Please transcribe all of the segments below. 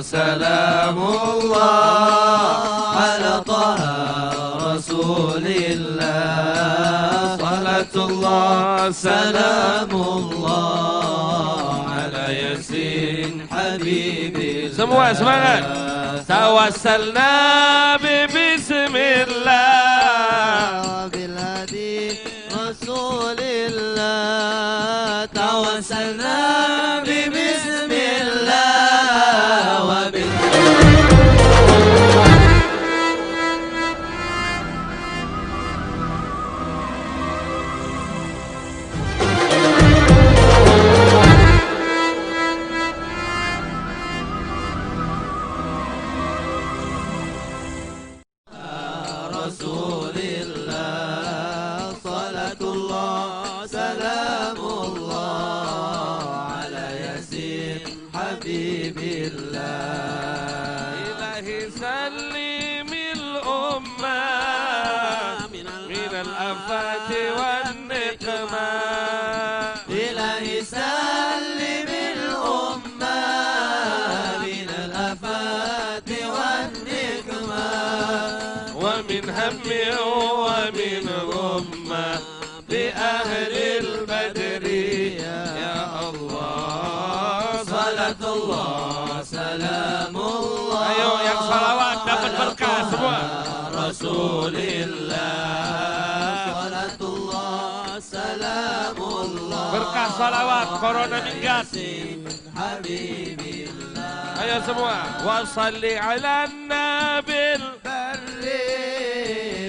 salamullah ala taha rasulillah. Salatullah salamullah ala yasin habibillah. Semua semangat. Tawassalna bismillah bilhadi rasulillah. Tawassalna bismillah wa bil rasulillah. Salatullah salamullah ala yasin habibillah. ilahi sallimil ummah minal afati wan niqmah. إلهي سلم الأمة من الآفات والنقمة ومن هم ومن غمة بأهل البدر يا الله. صلاة الله سلام الله. Ayo yang salawat dapat berkah semua. Rasulillah. صلاة الله سلام الله. Berkah salawat corona minggat. Habibillah. Ayo semua. Wa salli ala nabil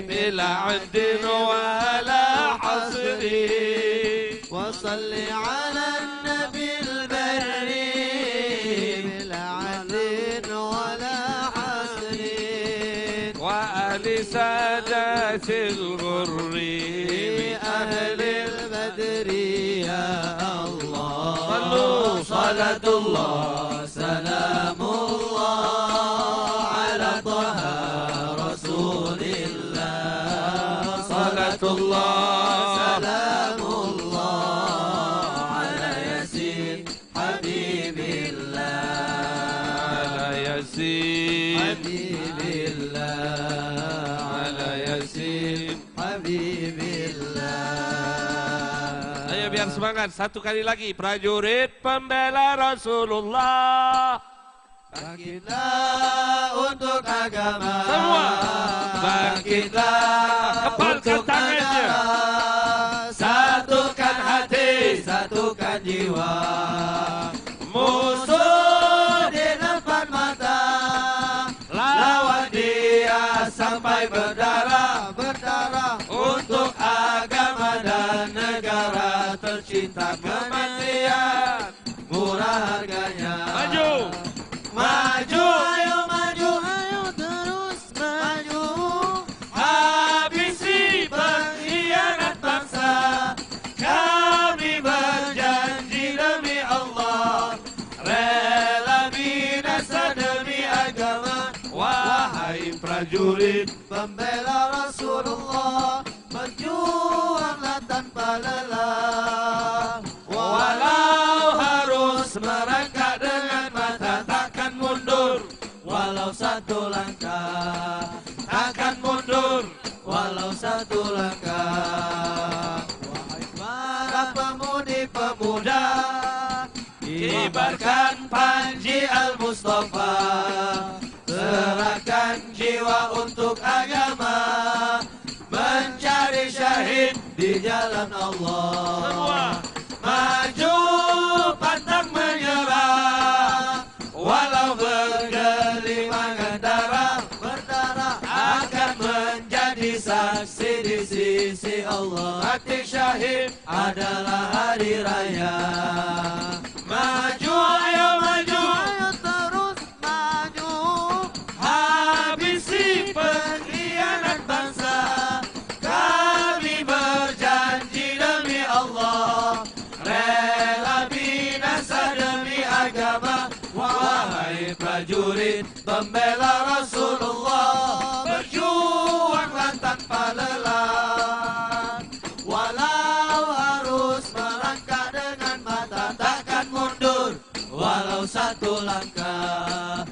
bila adin wala hasri. وصل على النبي البري بلا عدل ولا حسر. وأهل سادات الغر أهل البدر يا الله. صلوا صلاة الله سلام الله على طه رسول الله. صلاة الله سلام الله على ياسين حبيب الله. على ياسين حبيب الله. على ياسين. حبيب الله. Ayo biar semangat satu kali lagi. Prajurit pembela Rasulullah. Bangkitlah untuk agama. Semua bangkitlah. Kepalkan tangannya. Satukan hati, satukan jiwa. Musuh di depan mata, lawan dia sampai berdarah, berdarah untuk agama dan negara tercinta. Kematian murah harganya. Maju. Maju, ayo maju, ayo terus maju. Habisi pengkhianat bangsa. Kami berjanji demi Allah, rela binasa demi agama. Wahai prajurit pembela Rasulullah, berjuanglah tanpa lelah. Walau harus merangkak dengan mata, takkan mundur walau satu langkah. Takkan mundur walau satu langkah. Wahai para pemudi-pemuda, kibarkan panji Al-Mustafa. Serahkan jiwa untuk agama, mencari syahid di jalan Allah. Semua. Maju pantang menyerah, walau bergelimangan darah, berdarah akan menjadi saksi di sisi Allah. Mati syahid adalah hari raya. Maju, ayo maju, ayo terus maju. Habisi pengkhianat bangsa. Kami berjanji demi Allah, rela binasa demi agama. Wahai prajurit pembela Rasulullah, berjuanglah tanpa lelah. Walau harus melangkah dengan mata, takkan mundur walau satu langkah.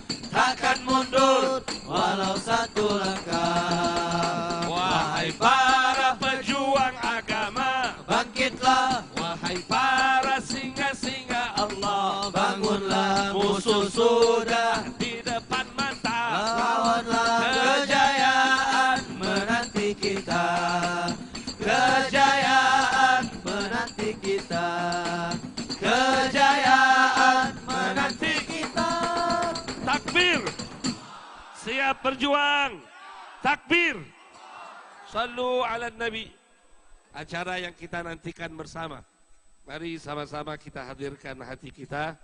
sudah di depan mata. lawanlah kejayaan menanti kita. Kejayaan menanti kita. Kejayaan menanti kita. Takbir. Siap berjuang. Takbir. Sallu ala Nabi. Acara yang kita nantikan bersama. Mari sama-sama kita hadirkan hati kita.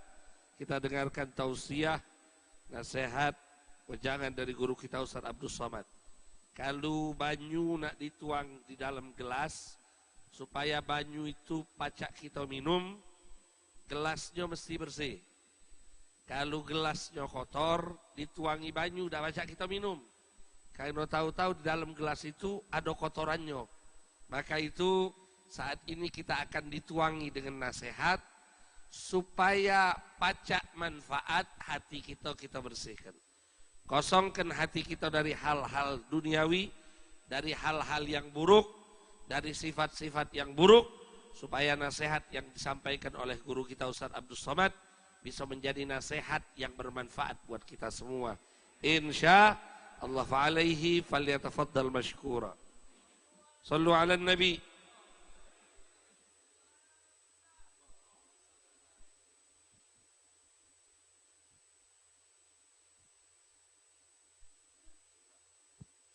Kita dengarkan tausiah, nasihat, wejangan dari guru kita Ustaz Abdul Somad. Kalau banyu nak dituang di dalam gelas, supaya banyu itu pacak kita minum, gelasnya mesti bersih. Kalau gelasnya kotor, dituangi banyu, dah pacak kita minum. Kalau tahu-tahu di dalam gelas itu ada kotorannya. Maka itu saat ini kita akan dituangi dengan nasihat supaya pacak manfaat hati kita bersihkan. Kosongkan hati kita dari hal-hal duniawi, dari hal-hal yang buruk, dari sifat-sifat yang buruk, supaya nasihat yang disampaikan oleh guru kita Ustaz Abdul Somad bisa menjadi nasihat yang bermanfaat buat kita semua. Insya Allah fa'alaihi falyatafaddal mashkura. Sallu ala Nabi.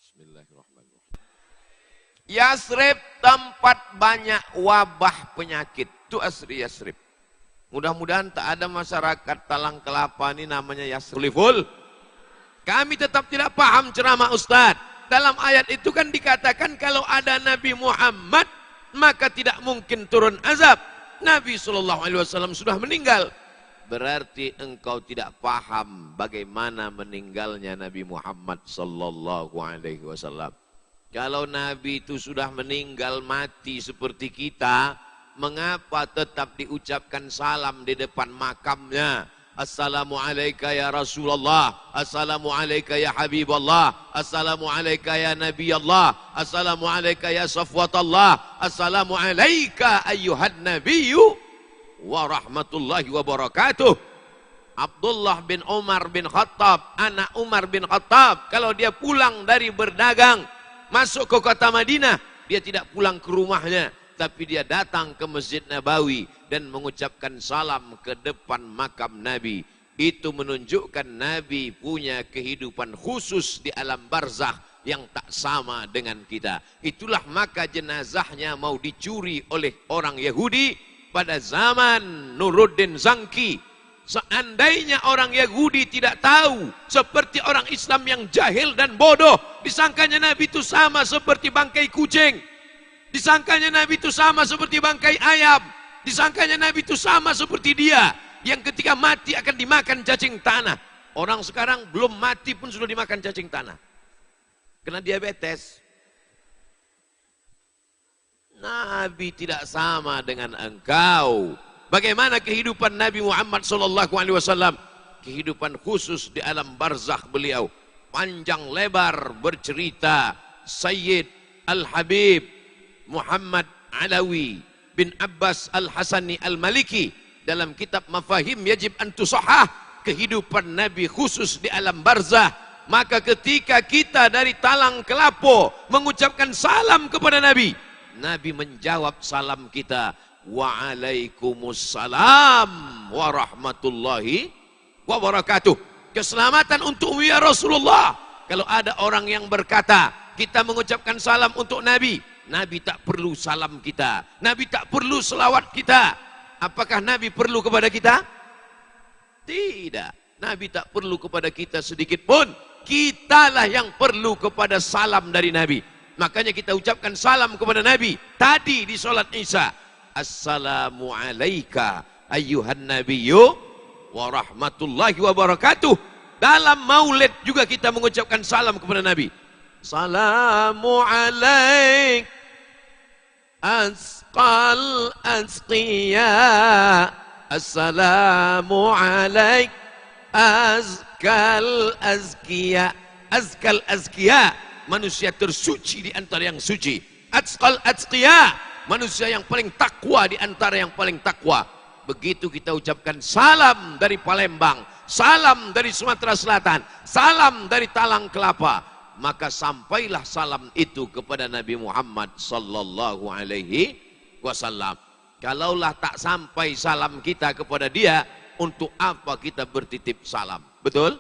Bismillahirrahmanirrahim. Yasrib tempat banyak wabah penyakit. Itu asri Yasrib. Mudah-mudahan tak ada masyarakat Talang Kelapa ini namanya Yasrib. Full. Kami tetap tidak paham ceramah Ustadz. Dalam ayat itu kan dikatakan kalau ada Nabi Muhammad maka tidak mungkin turun azab. Nabi SAW sudah meninggal. Berarti engkau tidak paham bagaimana meninggalnya Nabi Muhammad SAW. Kalau Nabi itu sudah meninggal mati seperti kita, mengapa tetap diucapkan salam di depan makamnya? Assalamualaikum ya Rasulullah, Assalamualaikum ya Habibullah, Assalamualaikum ya Nabi Allah, Assalamualaikum ya Safwatullah, Assalamualaikum ayyuhan Nabiyyu wa rahmatullahi wa barakatuh. Abdullah bin Umar bin Khattab, anak Umar bin Khattab, kalau dia pulang dari berdagang, masuk ke kota Madinah, dia tidak pulang ke rumahnya, tapi dia datang ke Masjid Nabawi dan mengucapkan salam ke depan makam Nabi. Itu menunjukkan Nabi punya kehidupan khusus di alam barzakh yang tak sama dengan kita. Itulah maka jenazahnya mau dicuri oleh orang Yahudi pada zaman Nuruddin Zangki. Seandainya orang Yahudi tidak tahu, seperti orang Islam yang jahil dan bodoh, disangkanya Nabi itu sama seperti bangkai kucing. Disangkanya Nabi itu sama seperti bangkai ayam. Disangkanya Nabi itu sama seperti dia yang ketika mati akan dimakan cacing tanah. Orang sekarang belum mati pun sudah dimakan cacing tanah. Kena diabetes. Nabi tidak sama dengan engkau. Bagaimana kehidupan Nabi Muhammad SAW? Kehidupan khusus di alam barzakh beliau. Panjang lebar bercerita Sayyid Al-Habib Muhammad Alawi bin Abbas Al-Hasani Al-Maliki dalam kitab Mafahim Yajib an Tusahhah, kehidupan Nabi khusus di alam barzakh. Maka ketika kita dari Talang Kelapo mengucapkan salam kepada Nabi, Nabi menjawab salam kita, Waalaikumsalam warahmatullahi wabarakatuh. Keselamatan untukmu ya Rasulullah. Kalau ada orang yang berkata kita mengucapkan salam untuk Nabi, Nabi tak perlu salam kita, Nabi tak perlu selawat kita. Apakah Nabi perlu kepada kita? Tidak. Nabi tak perlu kepada kita sedikit pun. Kitalah yang perlu kepada salam dari Nabi. Makanya kita ucapkan salam kepada Nabi tadi di sholat Isya. Assalamu alayka ayyuhan nabiyyu wa rahmatullahi wa barakatuh. Dalam maulid juga kita mengucapkan salam kepada Nabi. Salamu alaik asqal asqiya. Assalamu alaik azkal azkiya. Azkal azkiya, manusia tersuci di antara yang suci. Azkal azkiya, manusia yang paling takwa di antara yang paling takwa. Begitu kita ucapkan salam dari Palembang, salam dari Sumatera Selatan, salam dari Talang Kelapa. Maka sampailah salam itu kepada Nabi Muhammad sallallahu alaihi wasallam. Kalaulah tak sampai salam kita kepada dia, untuk apa kita bertitip salam? Betul?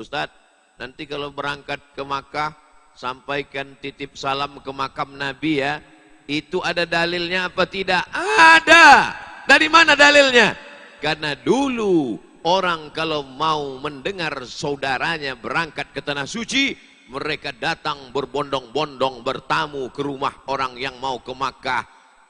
Ustadz, nanti kalau berangkat ke Makkah, sampaikan titip salam ke makam Nabi ya. Itu ada dalilnya apa tidak? Ada. Dari mana dalilnya? Karena dulu orang kalau mau mendengar saudaranya berangkat ke Tanah Suci, mereka datang berbondong-bondong bertamu ke rumah orang yang mau ke Makkah,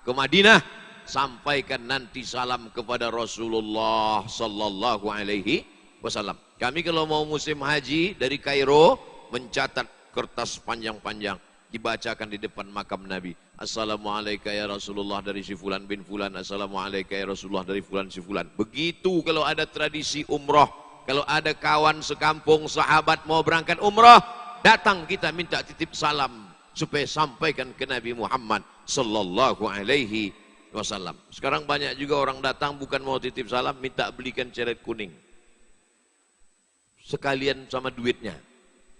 ke Madinah. Sampaikan nanti salam kepada Rasulullah sallallahu alaihi wasallam. Kami kalau mau musim haji dari Kairo, mencatat kertas panjang-panjang, dibacakan di depan makam Nabi. Assalamualaikum ya Rasulullah dari si fulan bin fulan. Assalamualaikum ya Rasulullah dari fulan si fulan. Begitu kalau ada tradisi umroh, kalau ada kawan sekampung sahabat mau berangkat umroh, datang kita minta titip salam supaya sampaikan ke Nabi Muhammad sallallahu alaihi wasallam. Sekarang banyak juga orang datang bukan mau titip salam, minta belikan ceret kuning sekalian sama duitnya.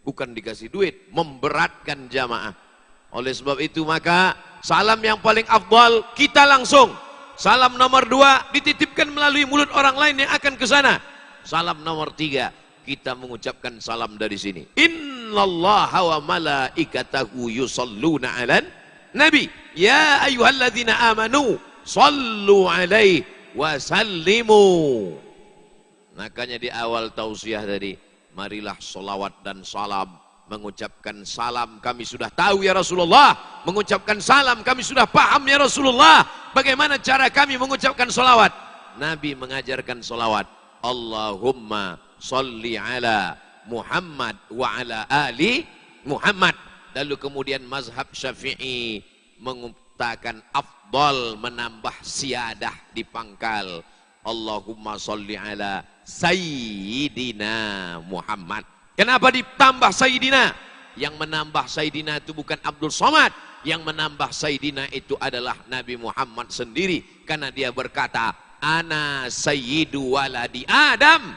Bukan dikasih duit, memberatkan jamaah. Oleh sebab itu maka salam yang paling afdal kita langsung. Salam nomor 2 dititipkan melalui mulut orang lain yang akan ke sana. Salam nomor 3 kita mengucapkan salam dari sini. Innallaha wa malaikatahu yusalluna 'alan nabi. Ya ayyuhalladzina amanu sallu 'alaihi wa sallimu. Makanya di awal tausiah tadi, marilah solawat dan salam. Mengucapkan salam kami sudah tahu ya Rasulullah. Mengucapkan salam kami sudah paham ya Rasulullah. Bagaimana cara kami mengucapkan solawat? Nabi mengajarkan solawat. Allahumma salli ala Muhammad wa ala ali Muhammad. Lalu kemudian mazhab Syafi'i mengutakan afdal menambah siyadah di pangkal. Allahumma salli ala Sayyidina Muhammad. Kenapa ditambah Sayyidina? Yang menambah Sayyidina itu bukan Abdul Somad. Yang menambah Sayyidina itu adalah Nabi Muhammad sendiri. Karena dia berkata, Ana Sayyidu waladi Adam.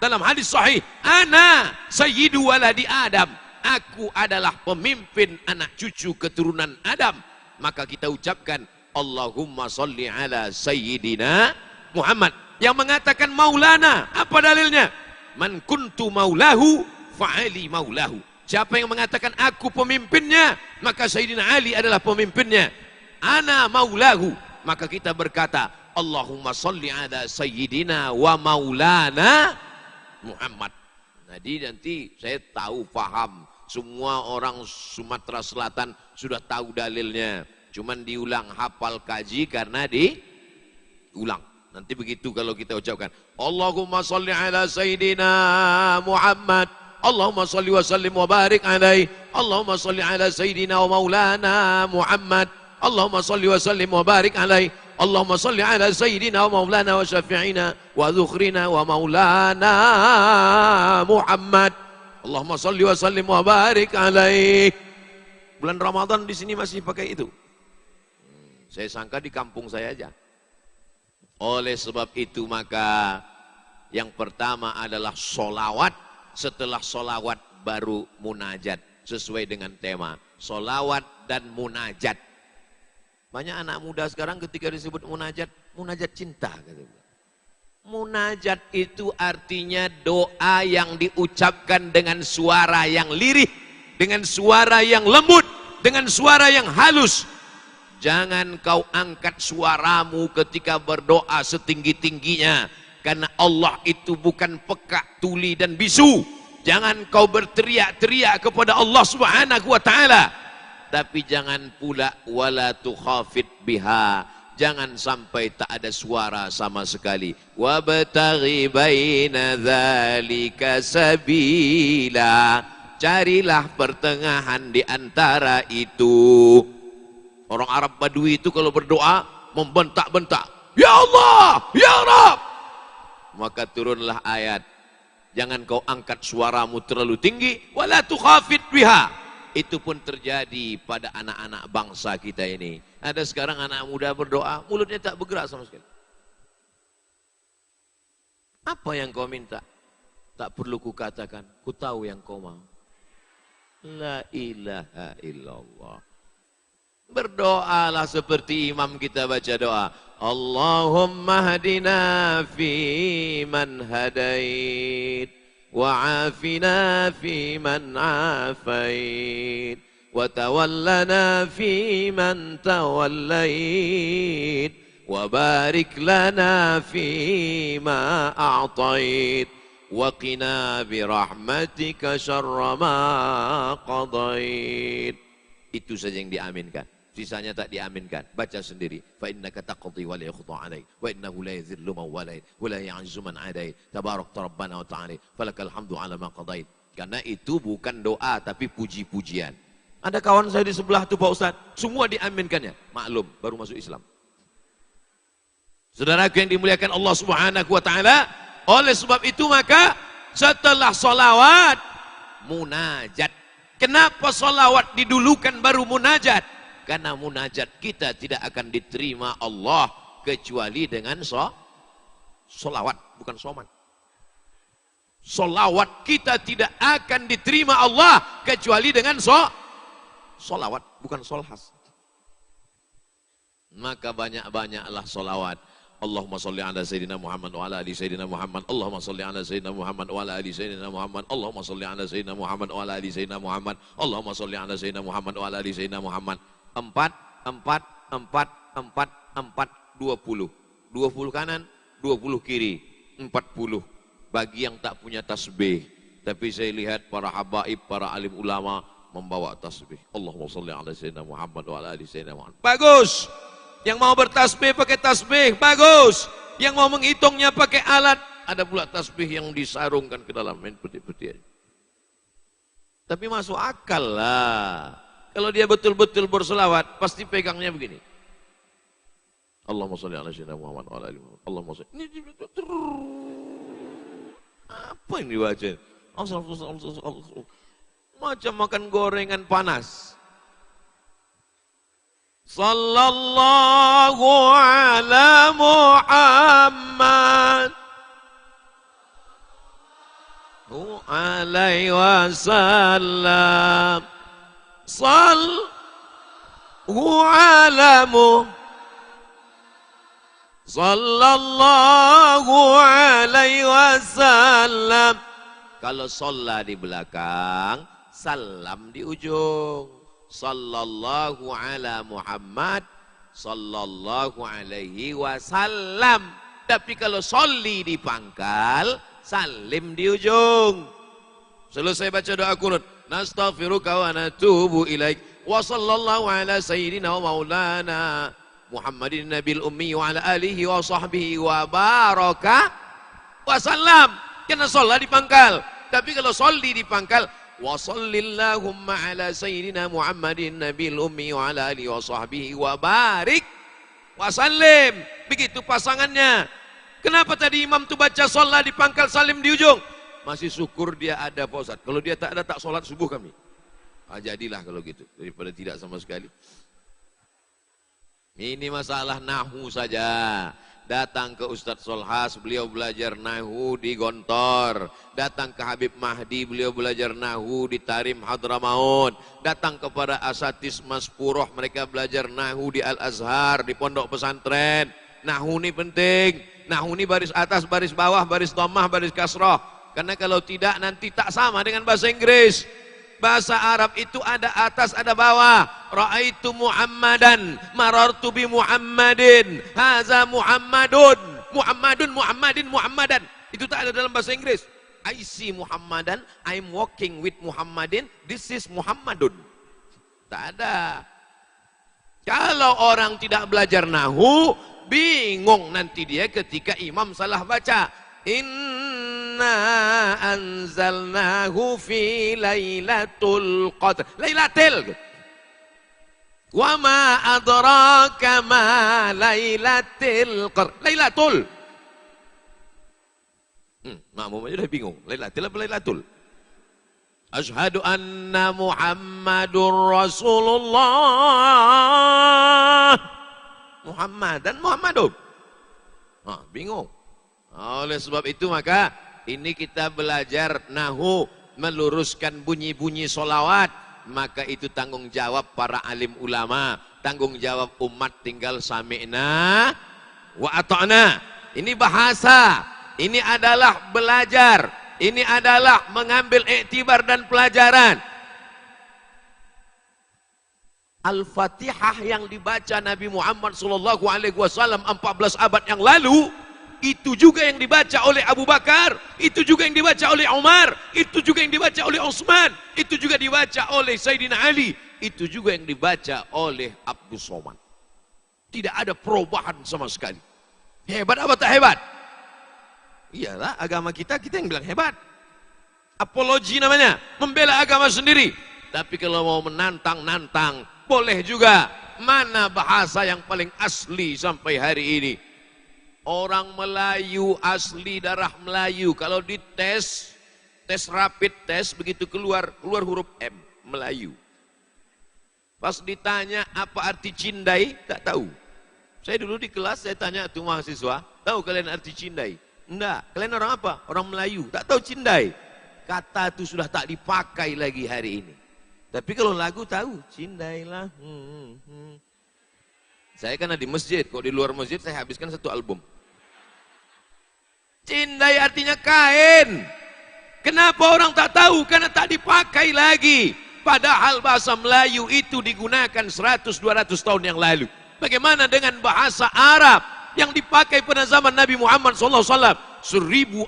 Dalam hadis sahih, Ana Sayyidu waladi Adam. Aku adalah pemimpin anak cucu keturunan Adam. Maka kita ucapkan, Allahumma salli ala Sayyidina Muhammad. Yang mengatakan Maulana, apa dalilnya? Man kuntu maulahu fa'ali maulahu. Siapa yang mengatakan aku pemimpinnya, maka Sayyidina Ali adalah pemimpinnya. Ana maulahu. Maka kita berkata, Allahumma salli ala Sayyidina wa maulana Muhammad. Jadi nanti saya tahu, paham. Semua orang Sumatera Selatan sudah tahu dalilnya. Cuman diulang, hafal, kaji karena diulang. Nanti begitu kalau kita ucapkan Allahumma salli ala Sayyidina Muhammad. Allahumma salli wa sallim wa barik alaihi. Allahumma salli ala Sayyidina wa maulana Muhammad. Allahumma salli wa sallim wa barik alaihi. Allahumma salli ala Sayyidina wa maulana wa syafi'ina wa dhukhrina wa maulana Muhammad. Allahumma salli wa sallim wa barik alaihi. Bulan Ramadan di sini masih pakai itu. Saya sangka di kampung saya aja. Oleh sebab itu maka yang pertama adalah solawat. Setelah solawat baru munajat. Sesuai dengan tema. Solawat dan munajat. Banyak anak muda sekarang ketika disebut munajat, munajat cinta. Munajat itu artinya doa yang diucapkan dengan suara yang lirih. Dengan suara yang lembut. Dengan suara yang halus. Jangan kau angkat suaramu ketika berdoa setinggi-tingginya. Karena Allah itu bukan pekak, tuli dan bisu. Jangan kau berteriak-teriak kepada Allah Subhanahu wa ta'ala. Tapi jangan pula wala tukhafit biha. Jangan sampai tak ada suara sama sekali. Wabtaghi baina dzalika sabila. Carilah pertengahan di antara itu. Orang Arab Badui itu kalau berdoa membentak-bentak, Ya Allah, Ya Rabb. Maka turunlah ayat, jangan kau angkat suaramu terlalu tinggi, wala tukhafit biha. Itu pun terjadi pada anak-anak bangsa kita ini. Ada sekarang anak muda berdoa, mulutnya tak bergerak sama sekali. Apa yang kau minta? Tak perlu ku katakan, ku tahu yang kau mau. La ilaha illallah. Berdoalah seperti imam kita baca doa. Allahumma hadina fi man hadait. Wa'afina fi man afait. Watawallana fi man tawallait. Wabarik lana fi ma a'tait. Waqina birahmatika syarra ma qadait. Itu saja yang diaminkan. Sisanya tak diaminkan. Baca sendiri. Fa innaka taqdi wa la yuqda 'alaik wa innahu la yadhillu man walait wa la ya'izzu man 'adait. Tabarakta rabbana wa ta'ala. Falakal hamdu 'ala ma qadait. Karena itu bukan doa tapi puji-pujian. Ada kawan saya di sebelah tu Pak Ustaz, semua diaminkannya. Maklum, baru masuk Islam. Saudaraku yang dimuliakan Allah Subhanahu wa taala, oleh sebab itu maka setelah solawat munajat. Kenapa solawat didulukan baru munajat? Karena munajat kita tidak akan diterima Allah kecuali dengan solawat, bukan soman. Solawat kita tidak akan diterima Allah kecuali dengan solawat, bukan solhas. Maka banyak-banyaklah solawat. Allahumma salli ala Sayyidina Muhammad wa ala ali Sayyidina Muhammad. Allahumma salli ala Sayyidina Muhammad wa ala ali Sayyidina Muhammad. Allahumma salli ala Sayyidina Muhammad wa ala ali Sayyidina Muhammad. Allahumma salli ala Sayyidina Muhammad wa ala ali Sayyidina Muhammad. 20. 20 kanan, 20 kiri, 40. Bagi yang tak punya tasbih. Tapi saya lihat para habaib, para alim ulama membawa tasbih. Allahumma salli ala Sayyidina Muhammad wa ala ali Sayyidina Muhammad. Bagus. Yang mau bertasbih pakai tasbih, bagus. Yang mau menghitungnya pakai alat, ada pula tasbih yang disarungkan ke dalam peti-peti. Tapi masuk akal lah. Kalau dia betul-betul berselawat, pasti pegangnya begini. Allahumma sholli ala sayyidina Muhammad wa ala ali Muhammad. Allahumma sholli. Apa yang dibaca? Macam makan gorengan panas. Sallallahu ala Muhammad alaihi wasallam. Sallallahu ala Muhammad sallallahu alaihi wasallam. Kalau sholla di belakang, salam di ujung. Sallallahu ala Muhammad sallallahu alaihi wasallam. Tapi kalau sholli di pangkal, salim di ujung. Selesai baca doa kunut, nastaghfiruka wa natubu ilaik. Wa sallallahu ala sayyidina wa maulana Muhammadin nabil ummi wa ala alihi wa sahbihi wa baraka wa sallam. Kena sholat di pangkal. Tapi kalau sholli di pangkal, wa sallillahumma ala sayyidina Muhammadin nabil ummi wa ala alihi wa sahbihi wa barik wa sallim. Begitu pasangannya. Kenapa tadi imam tu baca sholat di pangkal, salim di ujung? Masih syukur dia ada Pak Ustaz. Kalau dia tak ada, tak sholat subuh kami. Jadilah kalau gitu, daripada tidak sama sekali. Ini masalah nahu saja. Datang ke Ustadz Solhas, beliau belajar nahu di Gontor. Datang ke Habib Mahdi, beliau belajar nahu di Tarim Hadramaut. Datang kepada Asatis Mas Puroh, mereka belajar nahu di Al-Azhar, di pondok pesantren. Nahu ini penting. Nahu ini baris atas, baris bawah, baris dhammah, baris kasroh. Karena kalau tidak nanti tak sama dengan bahasa Inggris. Bahasa Arab itu ada atas, ada bawah. Ra'aitu Muhammadan, marartu bi Muhammadin, haza Muhammadun, Muhammadun, Muhammadin, Muhammadan. Itu tak ada dalam bahasa Inggris. I see Muhammadan, I'm walking with Muhammadin, this is Muhammadun. Tak ada. Kalau orang tidak belajar nahu, bingung nanti dia ketika imam salah baca. Inna anzalnahu fi lailatul qadr. Lailatul. Wa ma adraka ma lailatul qadr. Lailatul. Makmum aja udah bingung. Lailatul apa lailatul? Asyhadu anna Muhammadur Rasulullah. Muhammadan Muhammadun. Bingung. Oleh sebab itu maka ini kita belajar nahu, meluruskan bunyi-bunyi solawat. Maka itu tanggung jawab para alim ulama, tanggung jawab umat, tinggal sami'na wa ata'na. Ini bahasa, ini adalah belajar, ini adalah mengambil iktibar dan pelajaran. Al-Fatihah yang dibaca Nabi Muhammad SAW 14 abad yang lalu, itu juga yang dibaca oleh Abu Bakar, itu juga yang dibaca oleh Umar, itu juga yang dibaca oleh Utsman, itu juga dibaca oleh Sayyidina Ali, itu juga yang dibaca oleh Abdus Somad. Tidak ada perubahan sama sekali. Hebat apa tak hebat? Iyalah, agama kita yang bilang hebat. Apologi namanya, membela agama sendiri. Tapi kalau mau menantang-nantang, boleh juga. Mana bahasa yang paling asli sampai hari ini? Orang Melayu asli, darah Melayu. Kalau dites, tes rapid test, begitu keluar huruf M, Melayu. Pas ditanya apa arti cindai, tak tahu. Saya dulu di kelas, saya tanya tuh mahasiswa, tahu kalian arti cindai? Enggak. Kalian orang apa? Orang Melayu. Tak tahu cindai. Kata itu sudah tak dipakai lagi hari ini. Tapi kalau lagu tahu, cindailah. Saya kan di masjid, kok di luar masjid saya habiskan satu album. Cindai artinya kain. Kenapa orang tak tahu? Karena tak dipakai lagi. Padahal bahasa Melayu itu digunakan 100-200 tahun yang lalu. Bagaimana dengan bahasa Arab yang dipakai pada zaman Nabi Muhammad SAW 1442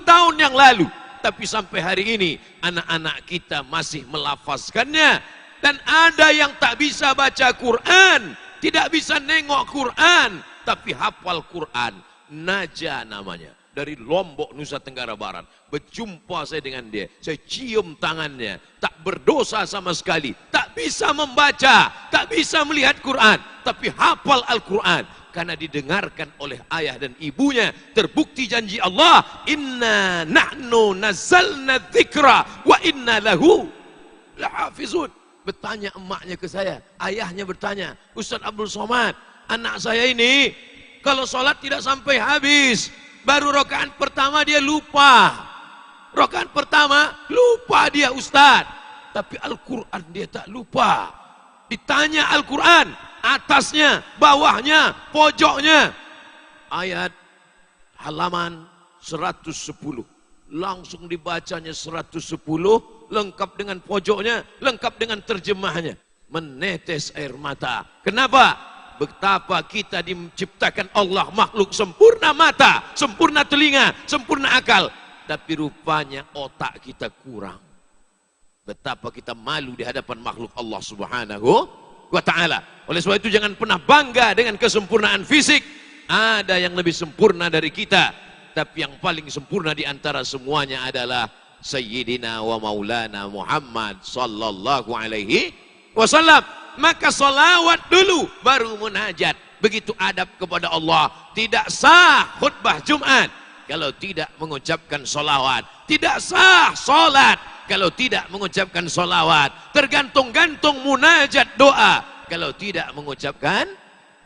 tahun yang lalu. Tapi sampai hari ini anak-anak kita masih melafazkannya. Dan ada yang tak bisa baca Quran, tidak bisa nengok Quran, tapi hafal Quran. Naja namanya, dari Lombok, Nusa Tenggara Barat. Berjumpa saya dengan dia, saya cium tangannya, tak berdosa sama sekali, tak bisa membaca, tak bisa melihat Quran, tapi hafal Al-Quran. Karena didengarkan oleh ayah dan ibunya. Terbukti janji Allah, inna nahnu nazzalna dzikra wa inna lahu lahafizun. Bertanya emaknya ke saya, ayahnya bertanya, Ustaz Abdul Somad, anak saya ini kalau sholat tidak sampai habis, baru rakaat pertama dia lupa, rakaat pertama lupa dia Ustaz, tapi Al-Quran dia tak lupa. Ditanya Al-Quran, atasnya, bawahnya, pojoknya, ayat halaman 110, langsung dibacanya 110, lengkap dengan pojoknya, lengkap dengan terjemahnya. Menetes air mata. Kenapa? Betapa kita diciptakan Allah makhluk sempurna mata, sempurna telinga, sempurna akal, tapi rupanya otak kita kurang. Betapa kita malu di hadapan makhluk Allah Subhanahu wa ta'ala. Oleh sebab itu jangan pernah bangga dengan kesempurnaan fisik. Ada yang lebih sempurna dari kita, tapi yang paling sempurna di antara semuanya adalah Sayyidina wa Maulana Muhammad sallallahu alaihi wasallam. Maka salawat dulu, baru munajat. Begitu adab kepada Allah. Tidak sah khutbah Jumat kalau tidak mengucapkan salawat. Tidak sah salat kalau tidak mengucapkan salawat. Tergantung-gantung munajat doa kalau tidak mengucapkan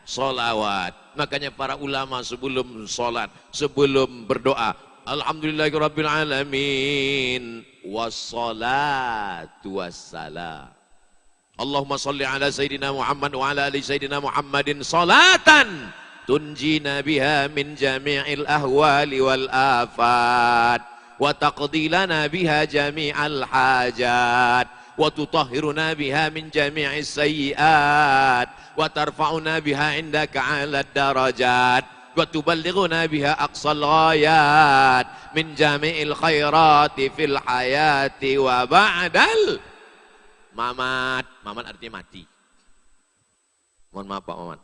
salawat. Makanya para ulama sebelum salat, sebelum berdoa, alhamdulillahirabbil alamin wassalatu wassalam. Allahumma salli ala Sayyidina Muhammad wa ala ali Sayyidina Muhammadin salatan tunjina biha min jami'il ahwali wal afat wa taqdilana biha jami'al hajat wa tutahhiruna biha min jami'is sayyiat wa tarfa'una biha indaka 'ala darajat wa tuballighuna biha aqsal ghayat min jami'il khairati fil hayati wa ba'dal mamat. Mamat artinya mati. Mohon maaf Pak Mamat.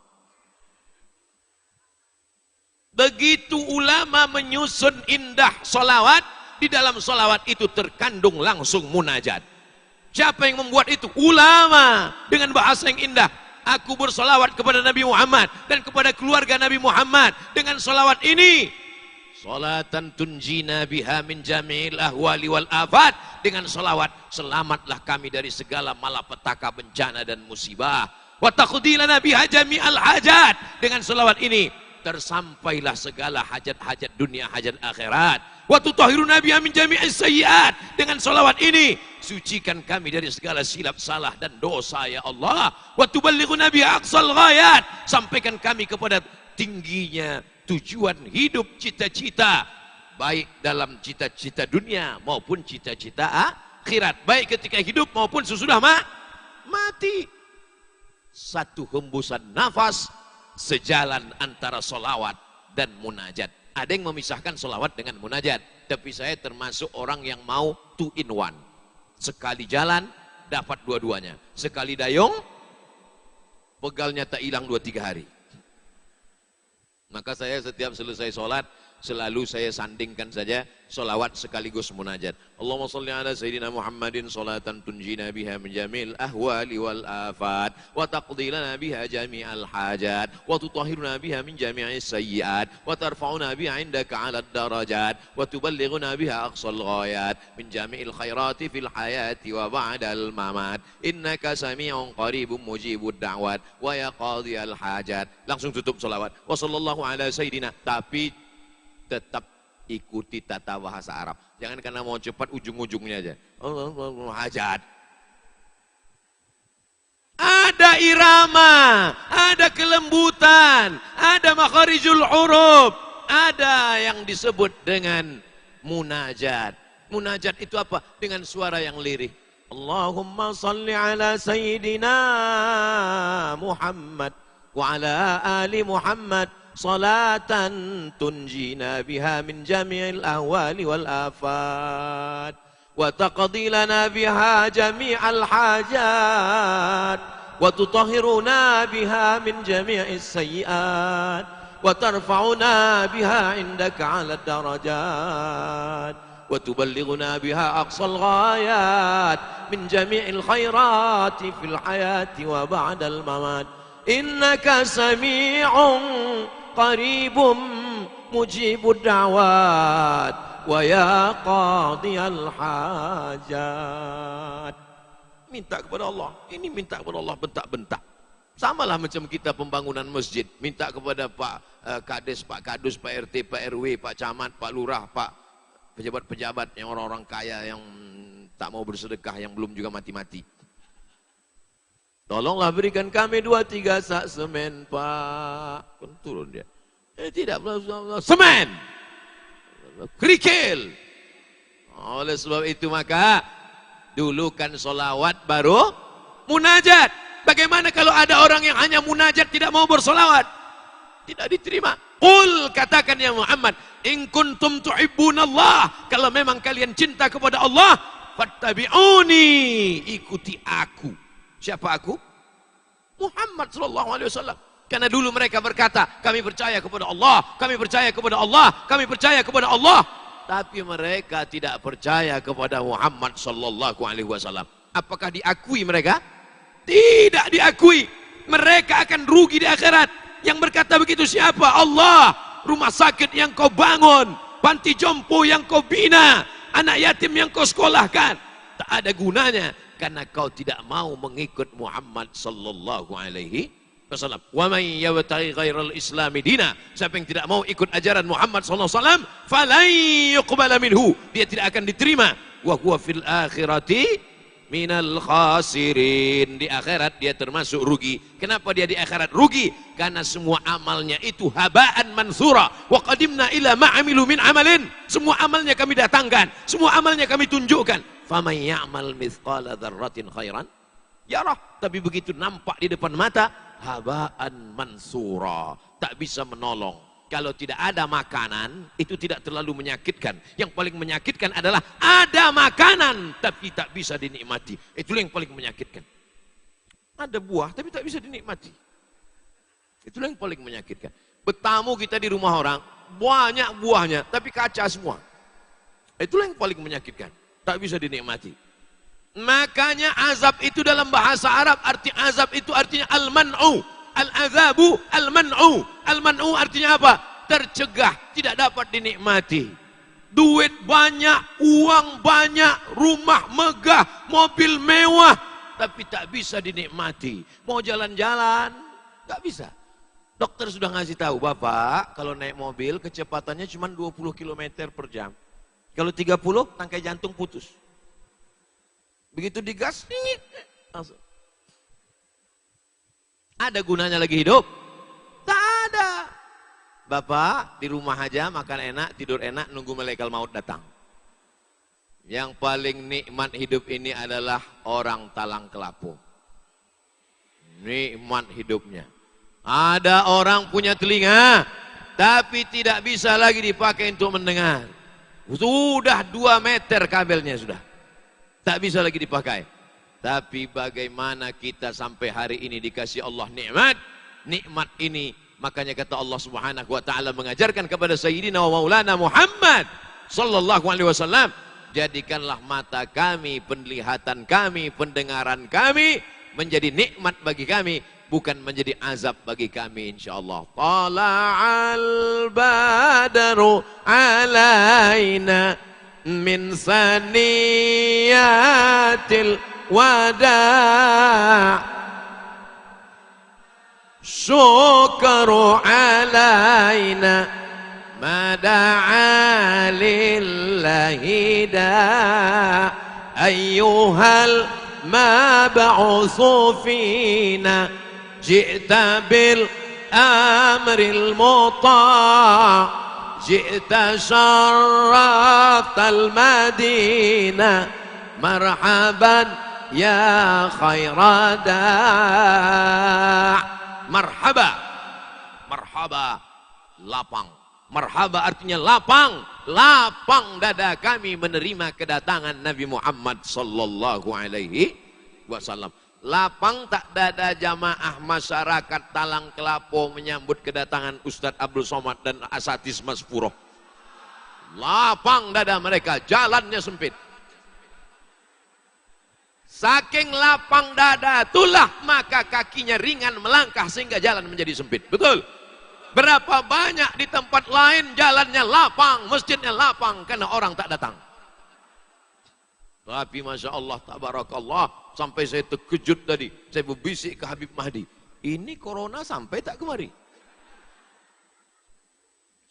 Begitu ulama menyusun indah solawat, di dalam solawat itu terkandung langsung munajat. Siapa yang membuat itu? Ulama. Dengan bahasa yang indah. Aku bersolawat kepada Nabi Muhammad dan kepada keluarga Nabi Muhammad dengan solawat ini. Salatan tunjina biha min jami'il ahwali wal afat. Dengan salawat selamatlah kami dari segala malapetaka, bencana dan musibah. Wa taqdilana biha jami'al hajat. Dengan salawat ini tersampailah segala hajat-hajat dunia, hajat akhirat. Wa tutahhiruna biha min jami'is sayyi'at. Dengan salawat ini sucikan kami dari segala silap salah dan dosa ya Allah. Wa tuballighuna biha aqsal ghayat. Sampaikan kami kepada tingginya tujuan hidup, cita-cita, baik dalam cita-cita dunia maupun cita-cita akhirat, baik ketika hidup maupun sesudah mati. Satu hembusan nafas sejalan antara solawat dan munajat. Ada yang memisahkan solawat dengan munajat, tapi saya termasuk orang yang mau 2 in 1. Sekali jalan dapat dua-duanya, sekali dayung pegalnya tak hilang 2-3 hari. Maka saya setiap selesai sholat selalu saya sandingkan saja solawat sekaligus munajat. Allahumma salli ala Sayyidina Muhammadin salatan tunjina biha min jamil ahwali wal afat wa taqdi lana biha jami'al hajat wa tutahhiruna biha min jami'is sayyiat wa tarfa'una biha indaka 'ala darajat wa tuballighuna biha aqsal ghayat min jami'il khairati fil hayati wa ba'dal mamat innaka sami'un qaribun mujibud da'wat wa ya qadiyal hajat. Langsung tutup solawat. Wa sallallahu ala Sayyidina, tapi tetap ikuti tata bahasa Arab. Jangan karena mau cepat ujung-ujungnya aja. Hajat. Ada irama, ada kelembutan, ada makharijul huruf, ada yang disebut dengan munajat. Munajat itu apa? Dengan suara yang lirih. Allahumma salli ala Sayyidina Muhammad wa ala ali Muhammad salatan tunjina biha min jami'il ahwali wal afat wa taqdi lana biha jami'al hajat wa tutahhiruna biha min jami'is sayyiat wa tarfa'una biha indaka 'ala darajat wa tuballighuna biha aqsal ghayat min jami'il khairati fil hayati wa ba'dal mamat innaka sami'un qaribum mujibud da'wat wa ya qadiyal hajat. Minta kepada Allah. Ini minta kepada Allah bentak-bentak. Samalah macam kita pembangunan masjid. Minta kepada Pak Kades, Pak Kadus, Pak RT, Pak RW, Pak Camat, Pak Lurah, Pak pejabat-pejabat yang orang-orang kaya yang tak mau bersedekah, yang belum juga mati-mati. Tolonglah berikan kami 2-3 sak semen, Pak. Kan turun dia. Tidak, semen. Kerikil. Oleh sebab itu maka dulukan solawat baru munajat. Bagaimana kalau ada orang yang hanya munajat tidak mau bersolawat? Tidak diterima. Qul, katakan ya Muhammad, in kuntum tuhibbunallah, kalau memang kalian cinta kepada Allah, fattabi'uni, ikuti aku. Siapa aku? Muhammad sallallahu alaihi wasallam. Karena dulu mereka berkata, kami percaya kepada Allah, kami percaya kepada Allah, kami percaya kepada Allah. Tapi mereka tidak percaya kepada Muhammad sallallahu alaihi wasallam. Apakah diakui mereka? Tidak diakui. Mereka akan rugi di akhirat. Yang berkata begitu siapa? Allah. Rumah sakit yang kau bangun, panti jompo yang kau bina, anak yatim yang kau sekolahkan, tak ada gunanya karena kau tidak mau mengikut Muhammad sallallahu alaihi wasallam. Wa man yabtaghi ghairal islami dina, siapa yang tidak mau ikut ajaran Muhammad sallallahu alaihi wasallam, falan yuqbala minhu, dia tidak akan diterima. Wa huwa fil akhirati minal khasirin, di akhirat dia termasuk rugi. Kenapa dia di akhirat rugi? Karena semua amalnya itu habaan mansura. Wa qadimna ila ma'amilu min amalin, semua amalnya kami datangkan, semua amalnya kami tunjukkan. Faman ya'mal mithqala dzarratin khairan yarah, tapi begitu nampak di depan mata, habaan mansura, tak bisa menolong. Kalau tidak ada makanan, itu tidak terlalu menyakitkan. Yang paling menyakitkan adalah ada makanan tapi tak bisa dinikmati. Itulah yang paling menyakitkan. Ada buah tapi tak bisa dinikmati. Itulah yang paling menyakitkan. Bertamu kita di rumah orang, banyak buahnya tapi kaca semua. Itulah yang paling menyakitkan. Tak bisa dinikmati. Makanya azab itu dalam bahasa Arab, arti azab itu artinya al-man'u. Al-azabu al-man'u. Al-man'u artinya apa? Tercegah, tidak dapat dinikmati. Duit banyak, uang banyak, rumah megah, mobil mewah, tapi tak bisa dinikmati. Mau jalan-jalan, tak bisa. Dokter sudah ngasih tahu, Bapak, kalau naik mobil kecepatannya cuma 20 km per jam. Kalau 30, tangkai jantung putus. Begitu digas, langsung. Ada gunanya lagi hidup? Tak ada. Bapak di rumah aja makan enak, tidur enak, nunggu malaikat maut datang. Yang paling nikmat hidup ini adalah orang talang kelapo. Nikmat hidupnya. Ada orang punya telinga, tapi tidak bisa lagi dipakai untuk mendengar. Sudah 2 meter kabelnya sudah. Tak bisa lagi dipakai. Tapi bagaimana kita sampai hari ini dikasih Allah nikmat. Nikmat ini, makanya kata Allah Subhanahu wa taala mengajarkan kepada Sayyidina wa Maulana Muhammad sallallahu alaihi wasallam, jadikanlah mata kami, penglihatan kami, pendengaran kami menjadi nikmat bagi kami, bukan menjadi azab bagi kami, insyaallah. Tala'al badaru alaina min saniyatil wada' syukru alaina mada'a lillahi da' ayyuhal mab'usu fina ji'ta bil amril muta' ji'ta syarratal madinah marhaban ya khairada. Marhaba, marhaba, lapang. Marhaba artinya lapang, lapang dada kami menerima kedatangan Nabi Muhammad sallallahu alaihi wasallam. Lapang tak dada jamaah masyarakat Talang Kelapo menyambut kedatangan Ustadz Abdul Somad dan Asatis Mas Puroh. Lapang dada mereka, jalannya sempit. Saking lapang dada itulah maka kakinya ringan melangkah sehingga jalan menjadi sempit. Betul? Berapa banyak di tempat lain jalannya lapang, masjidnya lapang karena orang tak datang. Tapi Masya Allah, tabarakallah, sampai saya terkejut tadi. Saya berbisik ke Habib Mahdi, ini corona sampai tak kemari?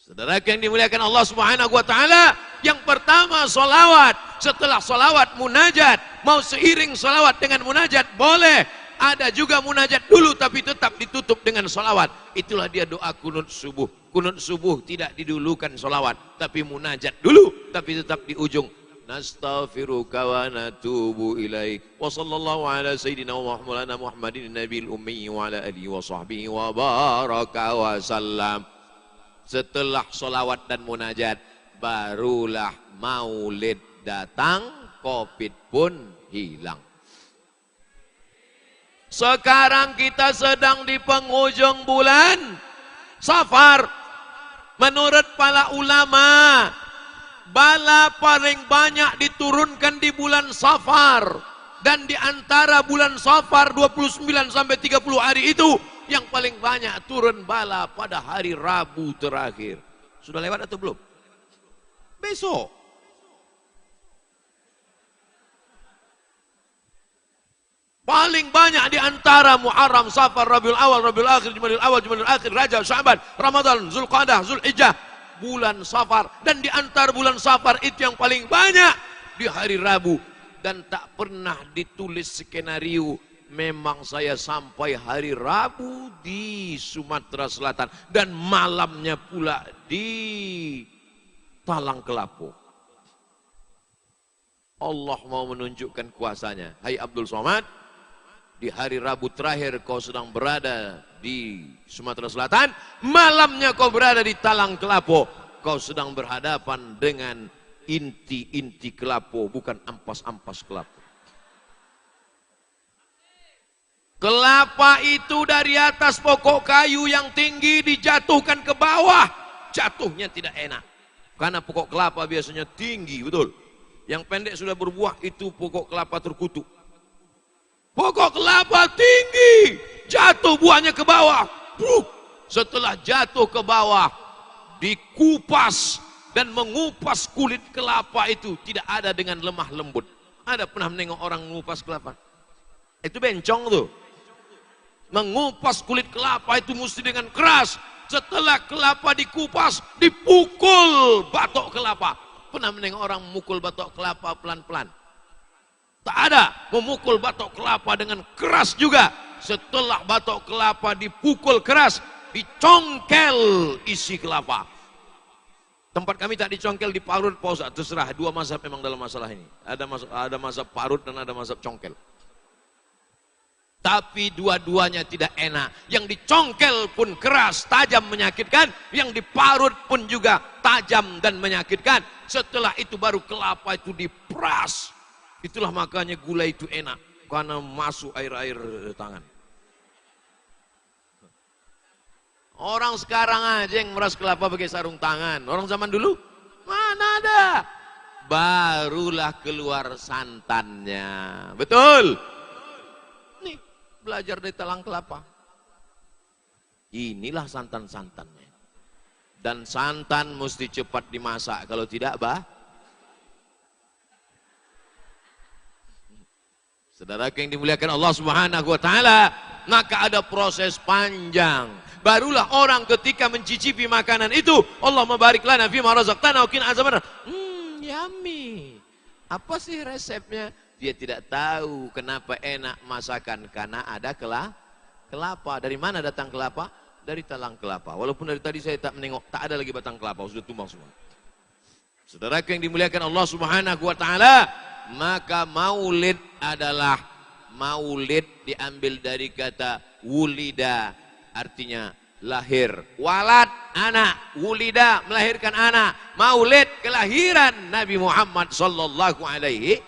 Saudara yang dimuliakan Allah Subhanahu wa taala, yang pertama solawat, setelah solawat munajat. Mau seiring solawat dengan munajat boleh, ada juga munajat dulu tapi tetap ditutup dengan solawat. Itulah dia doa kunut subuh. Kunut subuh tidak didulukan solawat, tapi munajat dulu, tapi tetap di ujung. Nastaghfiruka wa natubu ilaik. Wa sallallahu ala sayyidina wa maulana Muhammadin nabiyil ummi wa ala alihi wa sahbihi wa baraka wa sallam. Setelah solawat dan munajat, barulah maulid datang, Covid pun hilang. Sekarang kita sedang di penghujung bulan Safar. Menurut para ulama, bala paling banyak diturunkan di bulan Safar. Dan di antara bulan Safar 29 sampai 30 hari itu, yang paling banyak turun bala pada hari Rabu terakhir. Sudah lewat atau belum? Besok. Paling banyak di antara Muharram, Safar, Rabiul Awal, Rabiul Akhir, Jumadil Awal, Jumadil Akhir, Rajab, Sya'ban, Ramadan, Zulqa'dah, Zulhijjah, bulan Safar. Dan di antara bulan Safar itu yang paling banyak di hari Rabu. Dan tak pernah ditulis skenario, memang saya sampai hari Rabu di Sumatera Selatan dan malamnya pula di Talang Kelapo. Allah mau menunjukkan kuasanya. Hai Abdul Somad, di hari Rabu terakhir kau sedang berada di Sumatera Selatan, malamnya kau berada di Talang Kelapo. Kau sedang berhadapan dengan inti-inti kelapo, bukan ampas-ampas kelapo. Kelapa itu dari atas pokok kayu yang tinggi dijatuhkan ke bawah, jatuhnya tidak enak. Karena pokok kelapa biasanya tinggi, betul. Yang pendek sudah berbuah itu pokok kelapa terkutuk. Pokok kelapa tinggi, jatuh buahnya ke bawah. Setelah jatuh ke bawah, dikupas dan mengupas kulit kelapa itu tidak ada dengan lemah lembut. Ada pernah menengok orang mengupas kelapa? Itu bencong tuh. Mengupas kulit kelapa itu mesti dengan keras. Setelah kelapa dikupas, dipukul batok kelapa. Pernah menengok orang memukul batok kelapa pelan-pelan? Tak ada. Memukul batok kelapa dengan keras juga. Setelah batok kelapa dipukul keras, dicongkel isi kelapa. Tempat kami tak dicongkel, diparut, Pak Ustaz. Terserah, dua mazhab memang dalam masalah ini. Ada mazhab parut dan ada mazhab congkel. Tapi dua-duanya tidak enak. Yang dicongkel pun keras, tajam, menyakitkan. Yang diparut pun juga tajam dan menyakitkan. Setelah itu baru kelapa itu diperas. Itulah makanya gula itu enak. Karena masuk air-air tangan. Orang sekarang aja yang meras kelapa pakai sarung tangan. Orang zaman dulu, mana ada. Barulah keluar santannya. Betul? Nih, belajar dari talang kelapa. Inilah santan-santannya. Dan santan mesti cepat dimasak. Kalau tidak, saudara yang dimuliakan Allah Subhanahu wa taala, maka ada proses panjang. Barulah orang ketika mencicipi makanan itu, Allah mabarik lana fima razaqtana wa qina azabannar. Yummy. Apa sih resepnya? Dia tidak tahu kenapa enak masakan, karena ada kelapa. Dari mana datang kelapa? Dari talang kelapa. Walaupun dari tadi saya tak menengok, tak ada lagi batang kelapa, sudah tumbang semua. Saudara yang dimuliakan Allah Subhanahu wa taala, maka maulid adalah, maulid diambil dari kata wulida, artinya lahir. Walad, anak. Wulida, melahirkan anak. Maulid, kelahiran Nabi Muhammad sallallahu alaihi.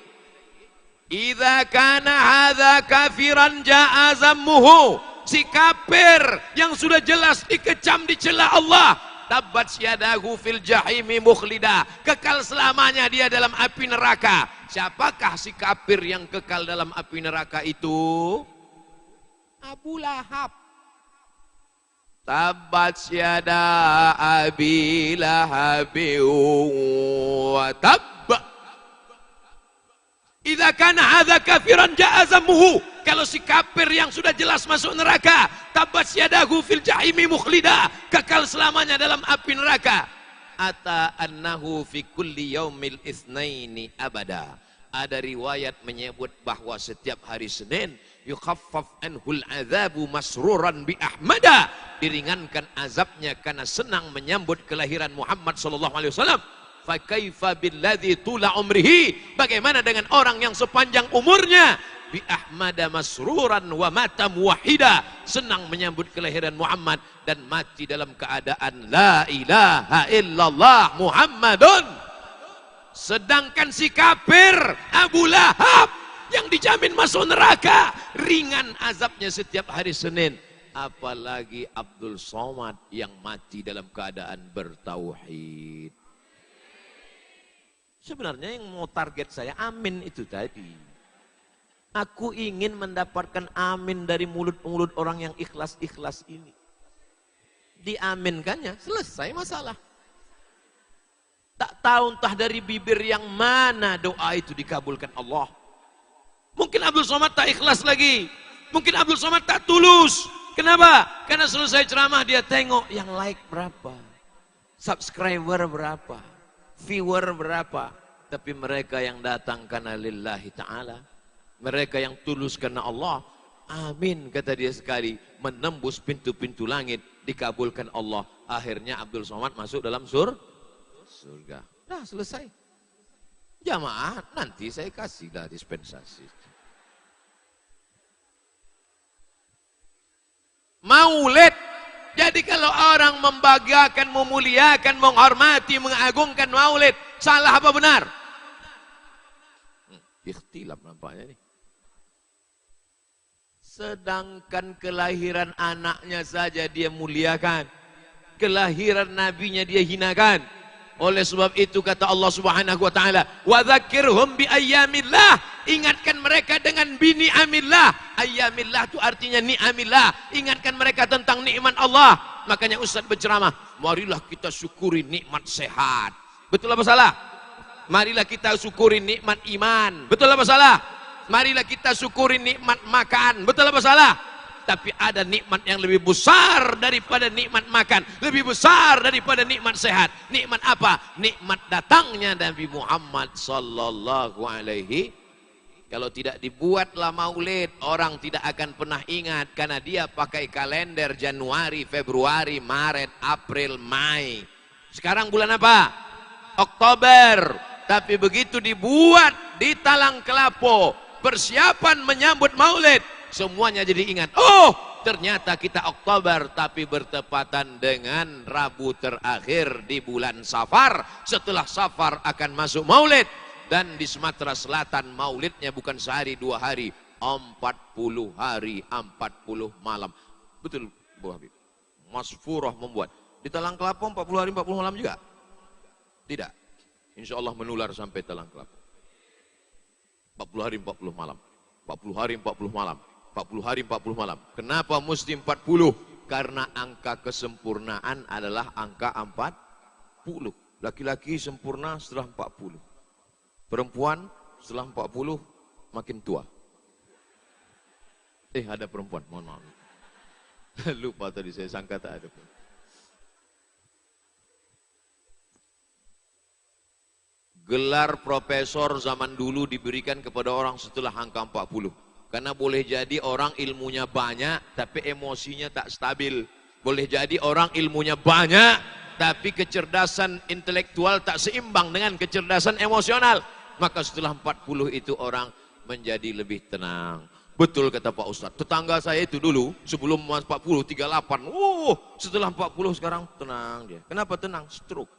Idza kana hadza kafiran ja'a zammuhu. Si kafir yang sudah jelas dikecam, dicela Allah, tabbat syadahu fil jahimi mukhlida, kekal selamanya dia dalam api neraka. Siapakah si kafir yang kekal dalam api neraka itu? Abu Lahab. Tabbat syada abi lahabi wa tabba. Idza kana hadza kafiran ja'a zammuhu. Kalau si kafir yang sudah jelas masuk neraka, tabbat syadahu fil jahimi mukhlida, kekal selamanya dalam api neraka. Ata annahu fi kulli yaumil itsnaini abada. Ada riwayat menyebut bahwa setiap hari Senin yukhaffaf anhul azabu masruran bi ahmada, diringankan azabnya karena senang menyambut kelahiran Muhammad sallallahu alaihi wasallam. Fa kaifa billadzi tula umrihi, bagaimana dengan orang yang sepanjang umurnya bi ahmada masruran wa mata muwahhida, senang menyambut kelahiran Muhammad dan mati dalam keadaan la ilaha illallah Muhammadun. Sedangkan si kafir Abu Lahab yang dijamin masuk neraka, ringan azabnya setiap hari Senin. Apalagi Abdul Somad yang mati dalam keadaan bertauhid. Sebenarnya yang mau target saya amin itu tadi. Aku ingin mendapatkan amin dari mulut-mulut orang yang ikhlas-ikhlas ini. Diaminkannya, selesai masalah. Tak tahu entah dari bibir yang mana doa itu dikabulkan Allah. Mungkin Abdul Somad tak ikhlas lagi. Mungkin Abdul Somad tak tulus. Kenapa? Karena selesai ceramah dia tengok yang like berapa, subscriber berapa, viewer berapa. Tapi mereka yang datang karena lillahi ta'ala, mereka yang tulus karena Allah, amin kata dia sekali, menembus pintu-pintu langit, dikabulkan Allah. Akhirnya Abdul Somad masuk dalam surga. Nah, selesai. Jamaah nanti saya kasihlah dispensasi. Maulid. Jadi kalau orang membanggakan, memuliakan, menghormati, mengagungkan maulid, salah apa benar? Ikhtilaf nampaknya nih. Sedangkan kelahiran anaknya saja dia muliakan, kelahiran nabinya dia hinakan. Oleh sebab itu kata Allah Subhanahu wa taala, wa dzakirhum bi ayyamillah, ingatkan mereka dengan bini amillah. Ayyamillah itu artinya ni'amillah, ingatkan mereka tentang nikmat Allah. Makanya Ustaz berceramah, marilah kita syukuri nikmat sehat. Betul apa salah? Marilah kita syukuri nikmat iman. Betul apa salah? Marilah kita syukuri nikmat makan. Betul apa salah? tapi ada nikmat yang lebih besar daripada nikmat makan, lebih besar daripada nikmat sehat. Nikmat apa? Nikmat datangnya Nabi Muhammad sallallahu alaihi. Kalau tidak dibuatlah maulid, orang tidak akan pernah ingat karena dia pakai kalender Januari, Februari, Maret, April, Mei. Sekarang bulan apa? Oktober. Tapi begitu dibuat di Talang Kelapo, persiapan menyambut maulid, semuanya jadi ingat. Oh, ternyata kita Oktober, tapi bertepatan dengan Rabu terakhir di bulan Safar. Setelah Safar akan masuk maulid. Dan di Sumatera Selatan maulidnya bukan sehari 2 hari, 40 hari 40 malam. Betul Bu Habib. Mas Furah membuat. Di Talang Kelapo 40 hari 40 malam juga? Tidak. Insya Allah menular sampai Talang Kelapo. 40 hari 40 malam. 40 hari 40 malam. 40 hari 40 malam. Kenapa mesti 40? Karena angka kesempurnaan adalah angka 40. Laki-laki sempurna setelah 40. Perempuan setelah 40 makin tua. Ada perempuan, mohon maaf. Lupa tadi, saya sangka tak ada. Gelar profesor zaman dulu diberikan kepada orang setelah angka 40. Karena boleh jadi orang ilmunya banyak, tapi emosinya tak stabil. Boleh jadi orang ilmunya banyak, tapi kecerdasan intelektual tak seimbang dengan kecerdasan emosional. Maka setelah 40 itu orang menjadi lebih tenang. Betul kata Pak Ustadz. Tetangga saya itu dulu sebelum 40, 38. Setelah 40 sekarang tenang dia. Kenapa tenang? Stroke.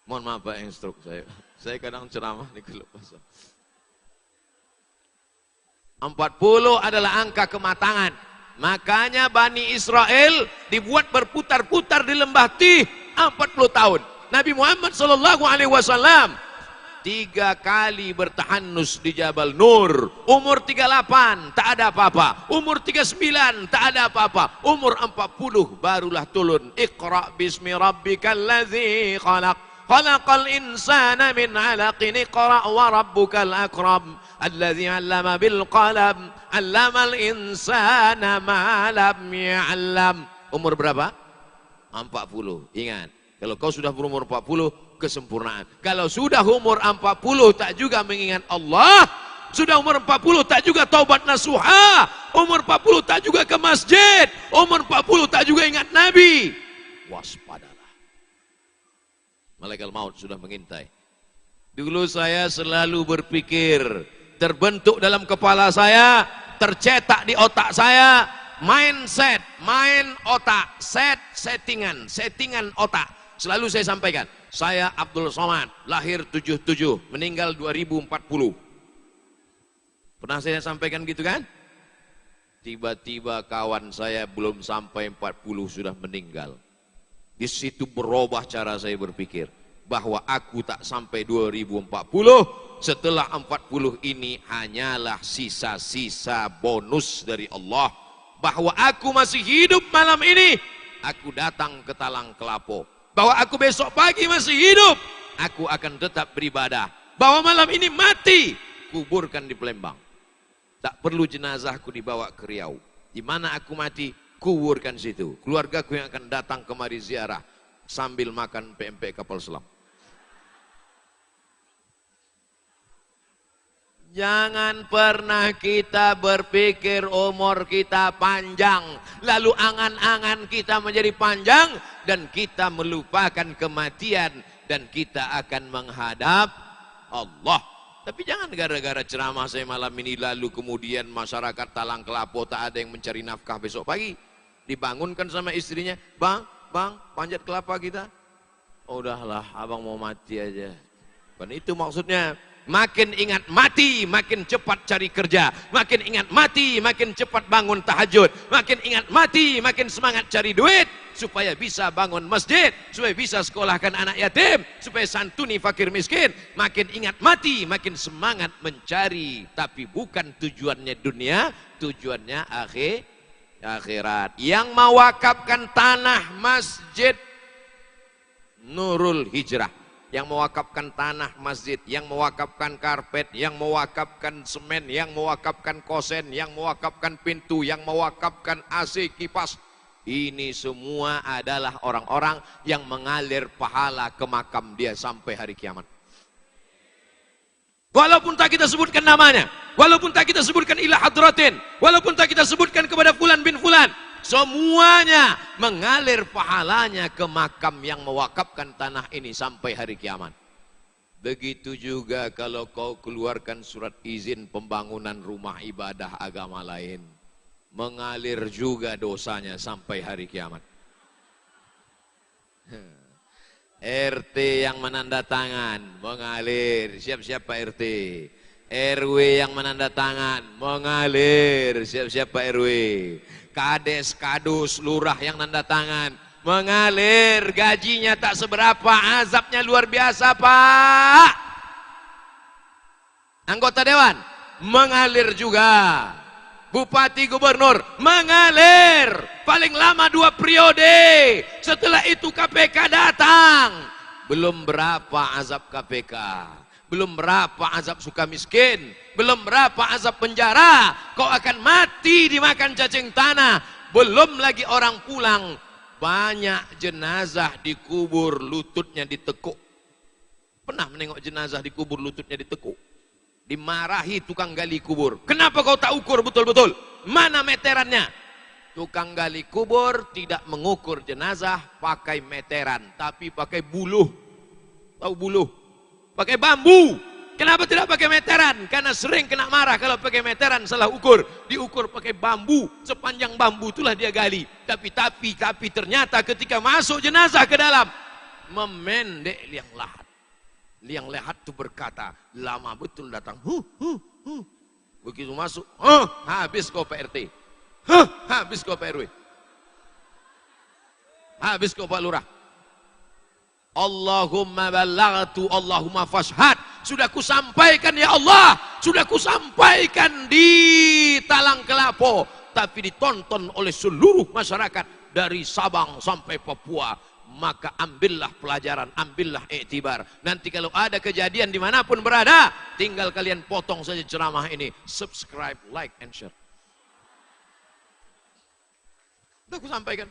Mohon maaf Pak yang stroke saya. Saya kadang ceramah di kelepasan. 40 adalah angka kematangan. Makanya Bani Israel dibuat berputar-putar di lembah Tih 40 tahun. Nabi Muhammad SAW 3 kali bertahanus di Jabal Nur. Umur 38 tak ada apa-apa. Umur 39 tak ada apa-apa. Umur 40 barulah turun. Iqra bismi rabbikal ladzi khalaq. Khalaqal insana min 'alaqin. Iqra wa rabbukal akram. Alladzi 'allama bil qalam. 'Allamal insana ma lam ya'lam. Umur berapa? 40. Ingat. Kalau kau sudah berumur 40, kesempurnaan. Kalau sudah umur 40 tak juga mengingat Allah, sudah umur 40 tak juga taubat nasuha, umur 40 tak juga ke masjid, umur 40 tak juga ingat Nabi, waspadalah. Malaikat maut sudah mengintai. Dulu saya selalu berpikir, terbentuk dalam kepala saya, tercetak di otak saya, mindset, main otak, settingan otak. Selalu saya sampaikan, saya Abdul Somad, lahir 77, meninggal 2040. Pernah saya sampaikan gitu kan? Tiba-tiba kawan saya belum sampai 40 sudah meninggal. Di situ berubah cara saya berpikir, bahwa aku tak sampai 2040, setelah 40 ini hanyalah sisa-sisa bonus dari Allah. Bahwa aku masih hidup malam ini, aku datang ke Talang Kelapo. Bahwa aku besok pagi masih hidup, aku akan tetap beribadah. Bahwa malam ini mati, kuburkan di Palembang. Tak perlu jenazahku dibawa ke Riau. Di mana aku mati, kuburkan situ. Keluargaku yang akan datang kemari ziarah sambil makan PMP kapal selam. Jangan pernah kita berpikir umur kita panjang, lalu angan-angan kita menjadi panjang, dan kita melupakan kematian, dan kita akan menghadap Allah. Tapi jangan gara-gara ceramah saya malam ini, lalu kemudian masyarakat Talang Kelapo tak ada yang mencari nafkah besok pagi. Dibangunkan sama istrinya, bang, panjat kelapa kita. Oh, udahlah, abang mau mati aja. Bukan itu maksudnya. Makin ingat mati, makin cepat cari kerja. Makin ingat mati, makin cepat bangun tahajud. Makin ingat mati, makin semangat cari duit, supaya bisa bangun masjid, supaya bisa sekolahkan anak yatim, supaya santuni fakir miskin. Makin ingat mati, makin semangat mencari. Tapi bukan tujuannya dunia, tujuannya akhirat. Yang mewakafkan tanah masjid Nurul Hijrah, yang mewakafkan tanah masjid, yang mewakafkan karpet, yang mewakafkan semen, yang mewakafkan kosen, yang mewakafkan pintu, yang mewakafkan AC, kipas. Ini semua adalah orang-orang yang mengalir pahala ke makam dia sampai hari kiamat. Walaupun tak kita sebutkan namanya, walaupun tak kita sebutkan ila hadratin, walaupun tak kita sebutkan kepada fulan bin fulan, semuanya mengalir pahalanya ke makam yang mewakafkan tanah ini sampai hari kiamat. Begitu juga kalau kau keluarkan surat izin pembangunan rumah ibadah agama lain, mengalir juga dosanya sampai hari kiamat. RT yang menandatangan mengalir, siap-siap Pak RT. RW yang menandatangan mengalir, siap-siap Pak RW. Kades, kadus, lurah yang nanda tangan mengalir, gajinya tak seberapa, azabnya luar biasa Pak. Anggota dewan mengalir juga. Bupati, gubernur mengalir, paling lama 2 periode. Setelah itu KPK datang. Belum berapa azab KPK, belum berapa azab suka miskin, belum berapa azab penjara. Kau akan mati dimakan cacing tanah. Belum lagi orang pulang, banyak jenazah dikubur lututnya ditekuk. Pernah menengok jenazah dikubur lututnya ditekuk? Dimarahi tukang gali kubur. Kenapa kau tak ukur betul-betul? Mana meterannya? Tukang gali kubur tidak mengukur jenazah pakai meteran, tapi pakai buluh. Tahu buluh? Pakai bambu. Kenapa tidak pakai meteran? Karena sering kena marah kalau pakai meteran salah ukur. Diukur pakai bambu. Sepanjang bambu itulah dia gali. Tapi ternyata ketika masuk jenazah ke dalam, memendek liang lahat. Liang lahat itu berkata, lama betul datang. Begitu masuk, habis kau Pak RT. Habis kau Pak RW. Habis kau Pak Lurah. Allahumma balaghtu, Allahumma fashhad. Sudah kusampaikan ya Allah, sudah kusampaikan di Talang Kelapo, tapi ditonton oleh seluruh masyarakat dari Sabang sampai Papua. Maka ambillah pelajaran, ambillah iktibar. Nanti kalau ada kejadian dimanapun berada, tinggal kalian potong saja ceramah ini. Subscribe, like, and share. Sudah aku sampaikan.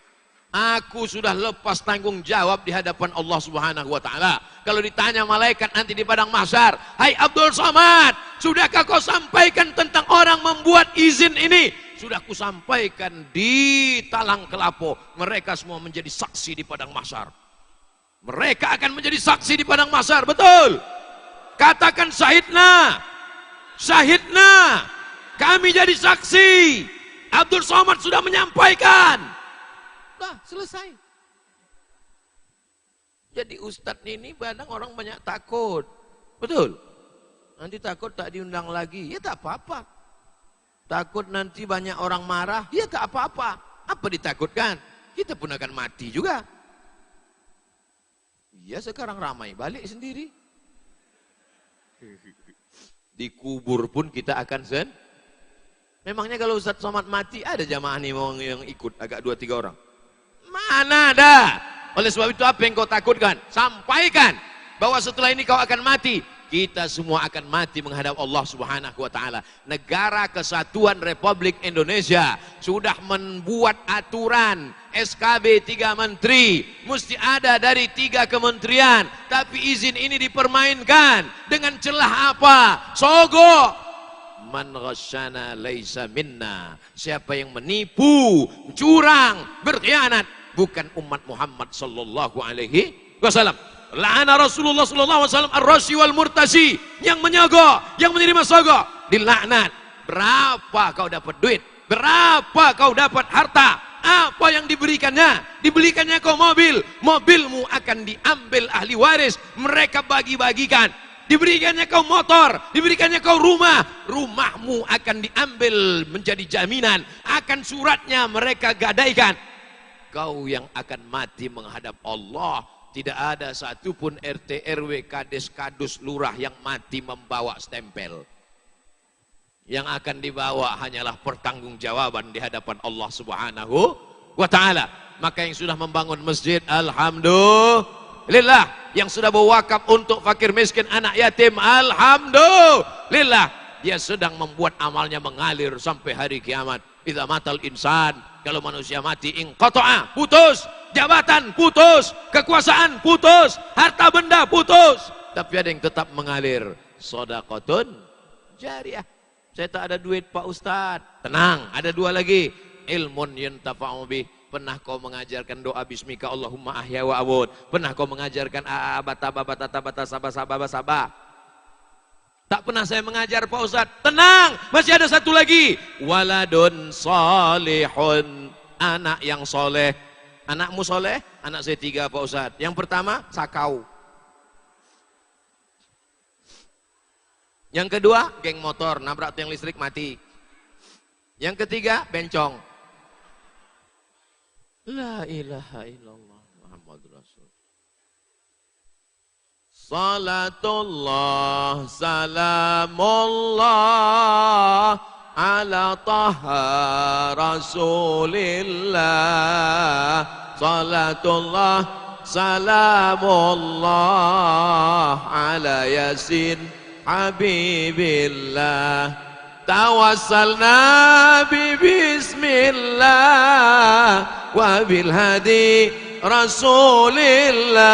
Aku sudah lepas tanggung jawab di hadapan Allah Subhanahu wa Ta'ala. Kalau ditanya malaikat nanti di padang mahsyar, hai Abdul Somad, sudahkah kau sampaikan tentang orang membuat izin ini? Sudah aku sampaikan di Talang Kelapo. Mereka semua menjadi saksi di padang mahsyar. Mereka akan menjadi saksi di padang mahsyar, betul? Katakan syahidna, syahidna, kami jadi saksi. Abdul Somad sudah menyampaikan. Dah selesai. Jadi ustadz ini kadang orang banyak takut, betul? Nanti takut tak diundang lagi, ya tak apa-apa. Takut nanti banyak orang marah, ya tak apa-apa. Apa ditakutkan? Kita pun akan mati juga. Ya sekarang ramai balik sendiri. Dikubur pun kita akan Memangnya kalau Ustaz Somad mati ada jamaah nih yang ikut agak 2-3 orang? Mana ada? Oleh sebab itu apa yang kau takutkan? Sampaikan bahwa setelah ini kau akan mati. Kita semua akan mati menghadap Allah Subhanahu wa Ta'ala. Negara Kesatuan Republik Indonesia sudah membuat aturan SKB 3 menteri. Mesti ada dari 3 kementerian. Tapi izin ini dipermainkan. Dengan celah apa? Sogok. Man ghasyana laisa minna. Siapa yang menipu, curang, berkhianat, bukan umat Muhammad sallallahu alaihi wasallam. La'ana Rasulullah sallallahu alaihi wasallam ar-rashi wal murtashi, yang menyogok, yang menerima sogok, dilaknat. Berapa kau dapat duit? Berapa kau dapat harta? Apa yang diberikannya? Diberikannya kau mobil, mobilmu akan diambil ahli waris, mereka bagi-bagikan. Diberikannya kau motor, diberikannya kau rumah, rumahmu akan diambil menjadi jaminan, akan suratnya mereka gadaikan. Kau yang akan mati menghadap Allah, tidak ada satupun RT, RW, Kades, Kadus, Lurah yang mati membawa stempel. Yang akan dibawa hanyalah pertanggungjawaban di hadapan Allah Subhanahu wa Ta'ala. Maka yang sudah membangun masjid, alhamdulillah. yang sudah berwakaf untuk fakir miskin, anak yatim, alhamdulillah, dia sedang membuat amalnya mengalir sampai hari kiamat. Idza matal insan, kalau manusia mati, inqata'a, putus, jabatan putus, kekuasaan putus, harta benda putus, tapi ada yang tetap mengalir, shadaqatun jariyah. Saya tak ada duit Pak Ustadz. Tenang, ada dua lagi, ilmun yuntafa'u bih. Pernah kau mengajarkan doa bismika Allahumma ahya wa amut? Pernah kau mengajarkan bata sabah? Tak pernah saya mengajar Pak Ustadz. Tenang, masih ada satu lagi. Waladun salihun, anak yang soleh. Anakmu soleh? Anak saya 3 Pak Ustadz. Yang pertama, sakau. Yang kedua, geng motor, nabrak tiang listrik mati. Yang ketiga, bencong. La ilaha illallah Muhammad Rasul. Salatullah salamullah ala taha rasulillah. Salatullah salamullah ala yasin habibillah. Tawassalna bi bismillah wa bil hadi rasulillah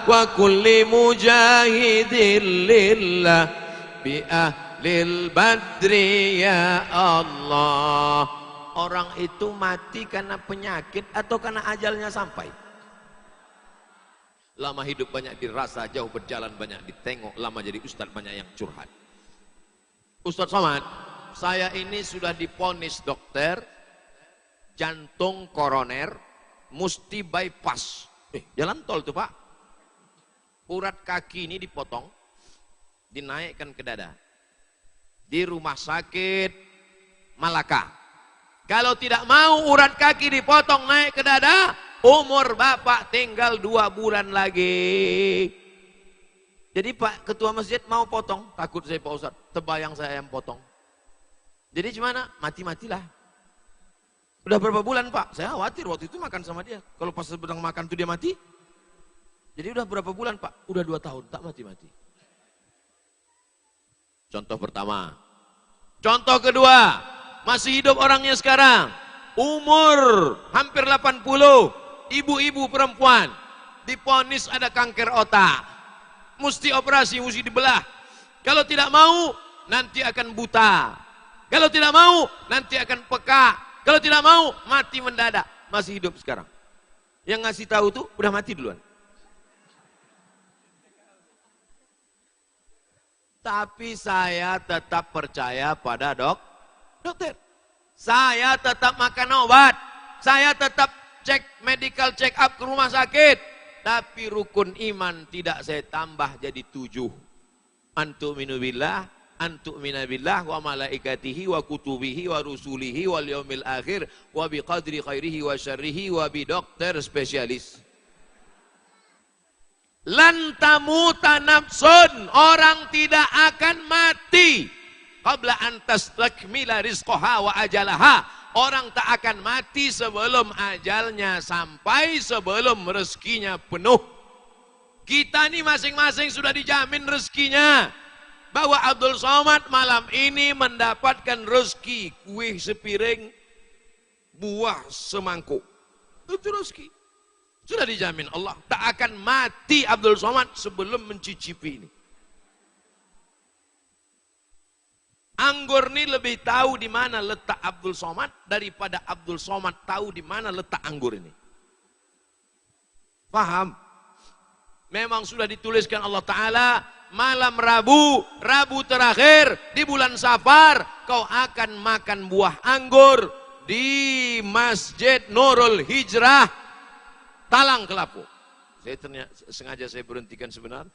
wa kulli mujahidin lillah bi ahlil badri ya Allah. Orang itu mati karena penyakit atau karena ajalnya sampai? Lama hidup banyak dirasa, jauh berjalan banyak ditengok, lama jadi ustadz banyak yang curhat. Ustadz Somad, saya ini sudah diponis dokter jantung koroner, mesti bypass. Jalan tol tuh Pak. Urat kaki ini dipotong, dinaikkan ke dada. Di rumah sakit Malaka. Kalau tidak mau urat kaki dipotong naik ke dada, umur Bapak tinggal 2 bulan lagi. Jadi Pak Ketua Masjid mau potong, takut saya Pak Ustadz, terbayang saya yang potong. Jadi gimana? Mati-matilah. Udah berapa bulan Pak? Saya khawatir waktu itu makan sama dia. Kalau pas sedang makan tuh dia mati. Jadi udah berapa bulan Pak? Udah 2 tahun, tak mati-mati. Contoh pertama. Contoh kedua, masih hidup orangnya sekarang. Umur hampir 80, ibu-ibu perempuan. Diponis ada kanker otak. Mesti operasi, mesti dibelah. Kalau tidak mau, nanti akan buta. Kalau tidak mau, nanti akan peka. Kalau tidak mau, mati mendadak. Masih hidup sekarang. Yang ngasih tahu tuh udah mati duluan. Tapi saya tetap percaya pada dokter. Saya tetap makan obat. Saya tetap cek medical check up ke rumah sakit. Tapi rukun iman tidak saya tambah jadi 7. Antu'minu billah, antu'mina billah wa malaikatihi wa kutubihi wa rusulihi wal yaumil akhir wa biqadri khairihi wa syarrihi wa bi dokter spesialis. Lan tamuta nafsun, orang tidak akan mati qabla an tastakmila rizqaha wa ajalaha. Orang tak akan mati sebelum ajalnya sampai, sebelum rezekinya penuh. Kita ini masing-masing sudah dijamin rezekinya. Bahwa Abdul Somad malam ini mendapatkan rezeki kue sepiring, buah semangkuk. Itu rezeki. Sudah dijamin Allah. Tak akan mati Abdul Somad sebelum mencicipi ini. Anggur ini lebih tahu di mana letak Abdul Somad daripada Abdul Somad tahu di mana letak anggur ini. Paham? Memang sudah dituliskan Allah Ta'ala, malam Rabu terakhir di bulan Safar, kau akan makan buah anggur di Masjid Nurul Hijrah, Talang Kelapu. Sengaja saya berhentikan sebentar,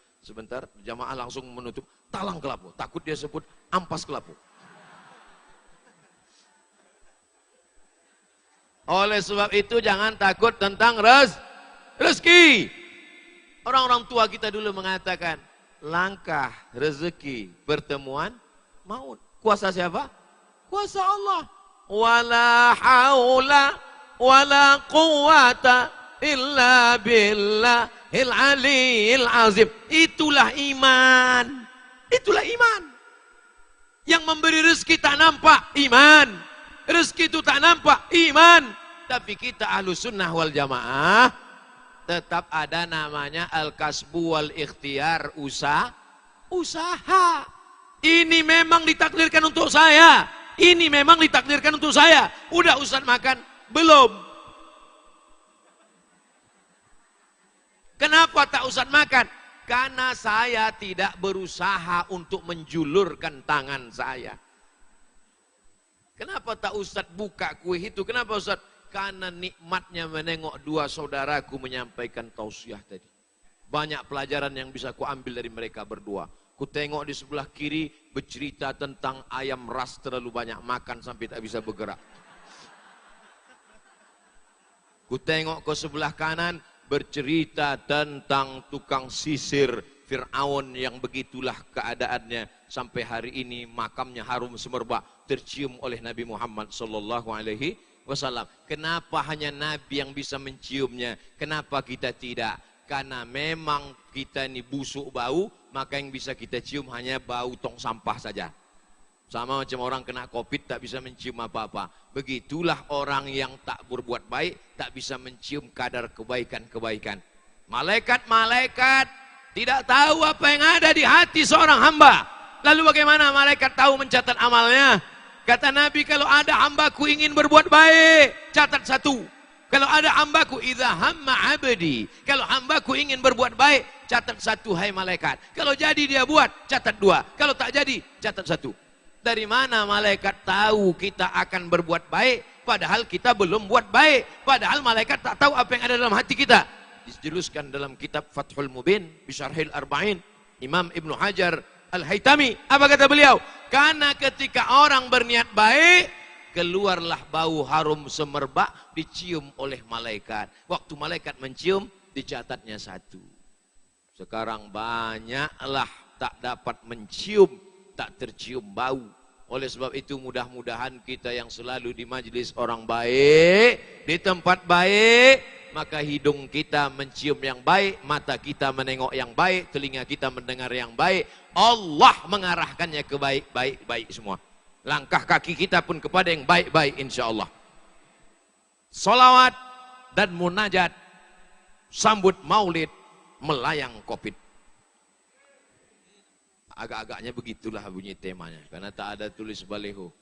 jamaah langsung menutup Talang Kelapu, takut dia sebut Ampas Kelapu. Oleh sebab itu jangan takut tentang rezeki. Orang-orang tua kita dulu mengatakan, langkah rezeki pertemuan maut. Kuasa siapa? Kuasa Allah. Wala haula wala quwata illa billah aliyil azim. Itulah iman. Itulah iman. Yang memberi rezeki tak nampak, iman. Rezeki itu tak nampak, iman. Tapi kita ahlu sunnah wal jamaah, tetap ada namanya al-kasbu wal ikhtiar, usaha. Ini memang ditakdirkan untuk saya. Ini memang ditakdirkan untuk saya. Udah Ustaz makan? Belum. Kenapa tak Ustaz makan? Karena saya tidak berusaha untuk menjulurkan tangan saya. Kenapa tak Ustaz buka kue itu? Kenapa Ustaz? Karena nikmatnya menengok dua saudaraku menyampaikan tausiah tadi. Banyak pelajaran yang bisa ku ambil dari mereka berdua. Ku tengok di sebelah kiri bercerita tentang ayam ras terlalu banyak makan sampai tak bisa bergerak. Ku tengok ke sebelah kanan bercerita tentang tukang sisir Fir'aun yang begitulah keadaannya sampai hari ini makamnya harum semerbak tercium oleh Nabi Muhammad sallallahu alaihi wasallam. Kenapa hanya Nabi yang bisa menciumnya? Kenapa kita tidak? Karena memang kita ini busuk bau, maka yang bisa kita cium hanya bau tong sampah saja. Sama macam orang kena COVID tak bisa mencium apa-apa. Begitulah orang yang tak berbuat baik, tak bisa mencium kadar kebaikan-kebaikan. Malaikat-malaikat tidak tahu apa yang ada di hati seorang hamba. Lalu bagaimana malaikat tahu mencatat amalnya? Kata Nabi, kalau ada hambaku ingin berbuat baik, catat satu. Kalau ada hambaku, idza hamma abdi, kalau hambaku ingin berbuat baik, catat satu, hai malaikat. Kalau jadi dia buat, catat dua. Kalau tak jadi, catat satu. Dari mana malaikat tahu kita akan berbuat baik, padahal kita belum buat baik. Padahal malaikat tak tahu apa yang ada dalam hati kita. Dijelaskan dalam kitab Fathul Mubin, Bisyarhil Arba'in, Imam Ibnu Hajar Al-Haytami. Apa kata beliau? Karena ketika orang berniat baik, keluarlah bau harum semerbak dicium oleh malaikat. Waktu malaikat mencium, dicatatnya satu. Sekarang banyaklah tak dapat mencium, tak tercium bau. Oleh sebab itu mudah-mudahan kita yang selalu di majlis orang baik, di tempat baik, maka hidung kita mencium yang baik, mata kita menengok yang baik, telinga kita mendengar yang baik. Allah mengarahkannya ke baik-baik semua. Langkah kaki kita pun kepada yang baik-baik insya Allah. Salawat dan munajat, sambut maulid, melayang COVID. Agak-agaknya begitulah bunyi temanya, karena tak ada tulis baleho.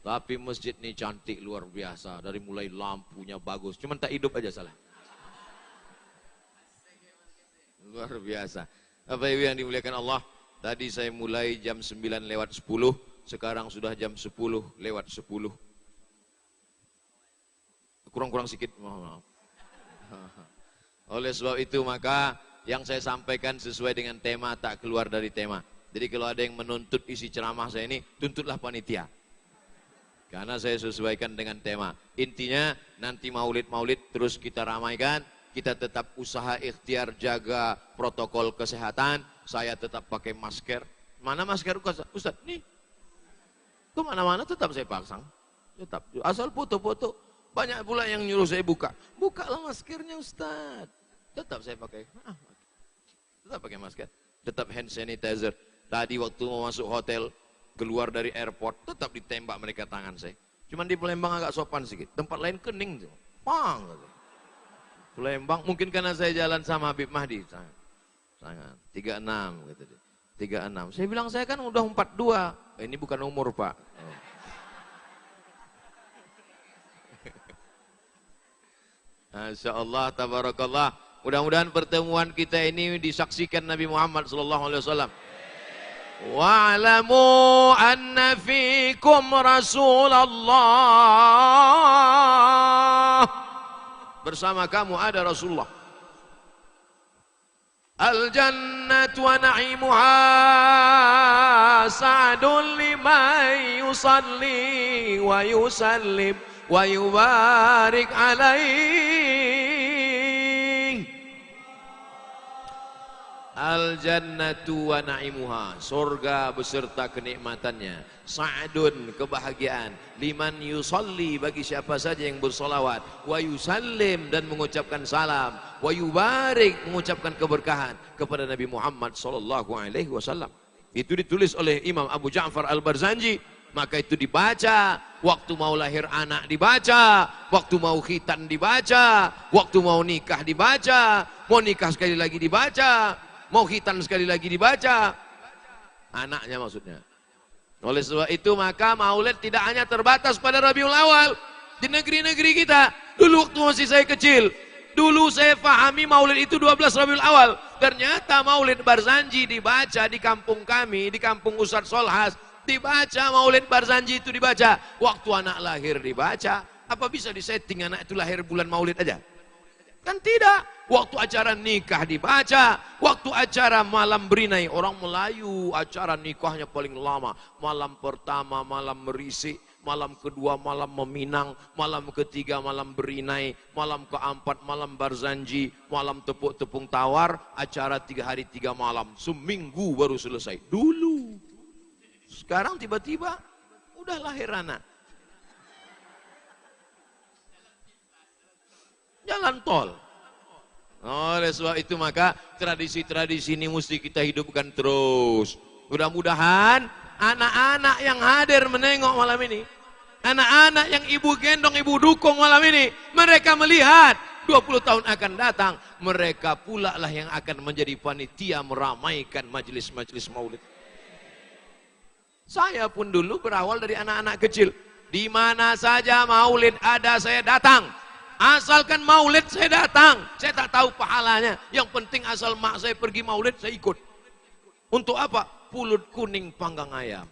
Tapi masjid ini cantik luar biasa, dari mulai lampunya bagus, cuman tak hidup aja salah. Luar biasa. Bapak Ibu yang dimuliakan Allah, tadi saya mulai jam 9:10, sekarang sudah jam 10:10. Kurang-kurang sedikit, maaf. Oleh sebab itu maka yang saya sampaikan sesuai dengan tema, tak keluar dari tema. Jadi kalau ada yang menuntut isi ceramah saya ini, tuntutlah panitia. Karena saya sesuaikan dengan tema. Intinya nanti maulid-maulid terus kita ramaikan. Kita tetap usaha ikhtiar jaga protokol kesehatan. Saya tetap pakai masker. Mana masker Ustaz? Nih. Kemana-mana tetap saya pasang. Tetap. Asal foto-foto. Banyak pula yang nyuruh saya buka. Bukalah maskernya Ustaz. Tetap saya pakai. Tetap pakai masker. Tetap hand sanitizer. Tadi waktu mau masuk hotel, keluar dari airport, tetap ditembak mereka tangan saya. Cuman di Palembang agak sopan sedikit. Tempat lain kening. Pang. Palembang, mungkin karena saya jalan sama Habib Mahdi. Sangat. 36 gitu dia. 36. Saya bilang saya kan udah 42. Ini bukan umur Pak. Masya Allah, tabarakallah. Mudah-mudahan pertemuan kita ini disaksikan Nabi Muhammad SAW. Wa'alamu anna fikum Rasulullah. Bersama kamu ada Rasulullah. Al-jannatu wa na'imuha sa'adun liman yusalli wa yusallim wa yubarik alaih. Al jannatu wa na'imuha, surga beserta kenikmatannya. Sa'dun, kebahagiaan. Liman yusalli, bagi siapa saja yang bersolawat. Wa yusallim, dan mengucapkan salam. Wa yubarik, mengucapkan keberkahan kepada Nabi Muhammad sallallahu alaihi wasallam. Itu ditulis oleh Imam Abu Ja'far Al-Barzanji. Maka itu dibaca, waktu mau lahir anak dibaca, waktu mau khitan dibaca, waktu mau nikah dibaca, mau nikah sekali lagi dibaca, mau khitan sekali lagi dibaca, anaknya maksudnya. Oleh sebab itu maka maulid tidak hanya terbatas pada Rabiul Awal. Di negeri-negeri kita, dulu waktu masih saya kecil, dulu saya pahami maulid itu 12 Rabiul Awal. Ternyata maulid Barzanji dibaca di kampung kami, di kampung Ustadz Solhas, dibaca maulid Barzanji itu dibaca. Waktu anak lahir dibaca. Apa bisa disetting anak itu lahir bulan maulid aja? Kan tidak. Waktu acara nikah dibaca. Waktu acara malam berinai. Orang Melayu acara nikahnya paling lama. Malam pertama malam merisik. Malam kedua malam meminang. Malam ketiga malam berinai. Malam keempat malam Barzanji. Malam tepuk-tepung tawar. Acara 3 hari 3 malam. Seminggu baru selesai. Dulu. Sekarang tiba-tiba udah lahir anak. Jalan tol. Oleh sebab itu maka tradisi-tradisi ini mesti kita hidupkan terus. Mudah-mudahan anak-anak yang hadir menengok malam ini, anak-anak yang ibu gendong, ibu dukung malam ini, mereka melihat 20 tahun akan datang, mereka pula lah yang akan menjadi panitia meramaikan majelis-majelis maulid. Saya pun dulu berawal dari anak-anak kecil. Di mana saja maulid ada saya datang. Asalkan maulid saya datang. Saya tak tahu pahalanya. Yang penting asal mak saya pergi maulid saya ikut. Untuk apa? Pulut kuning panggang ayam.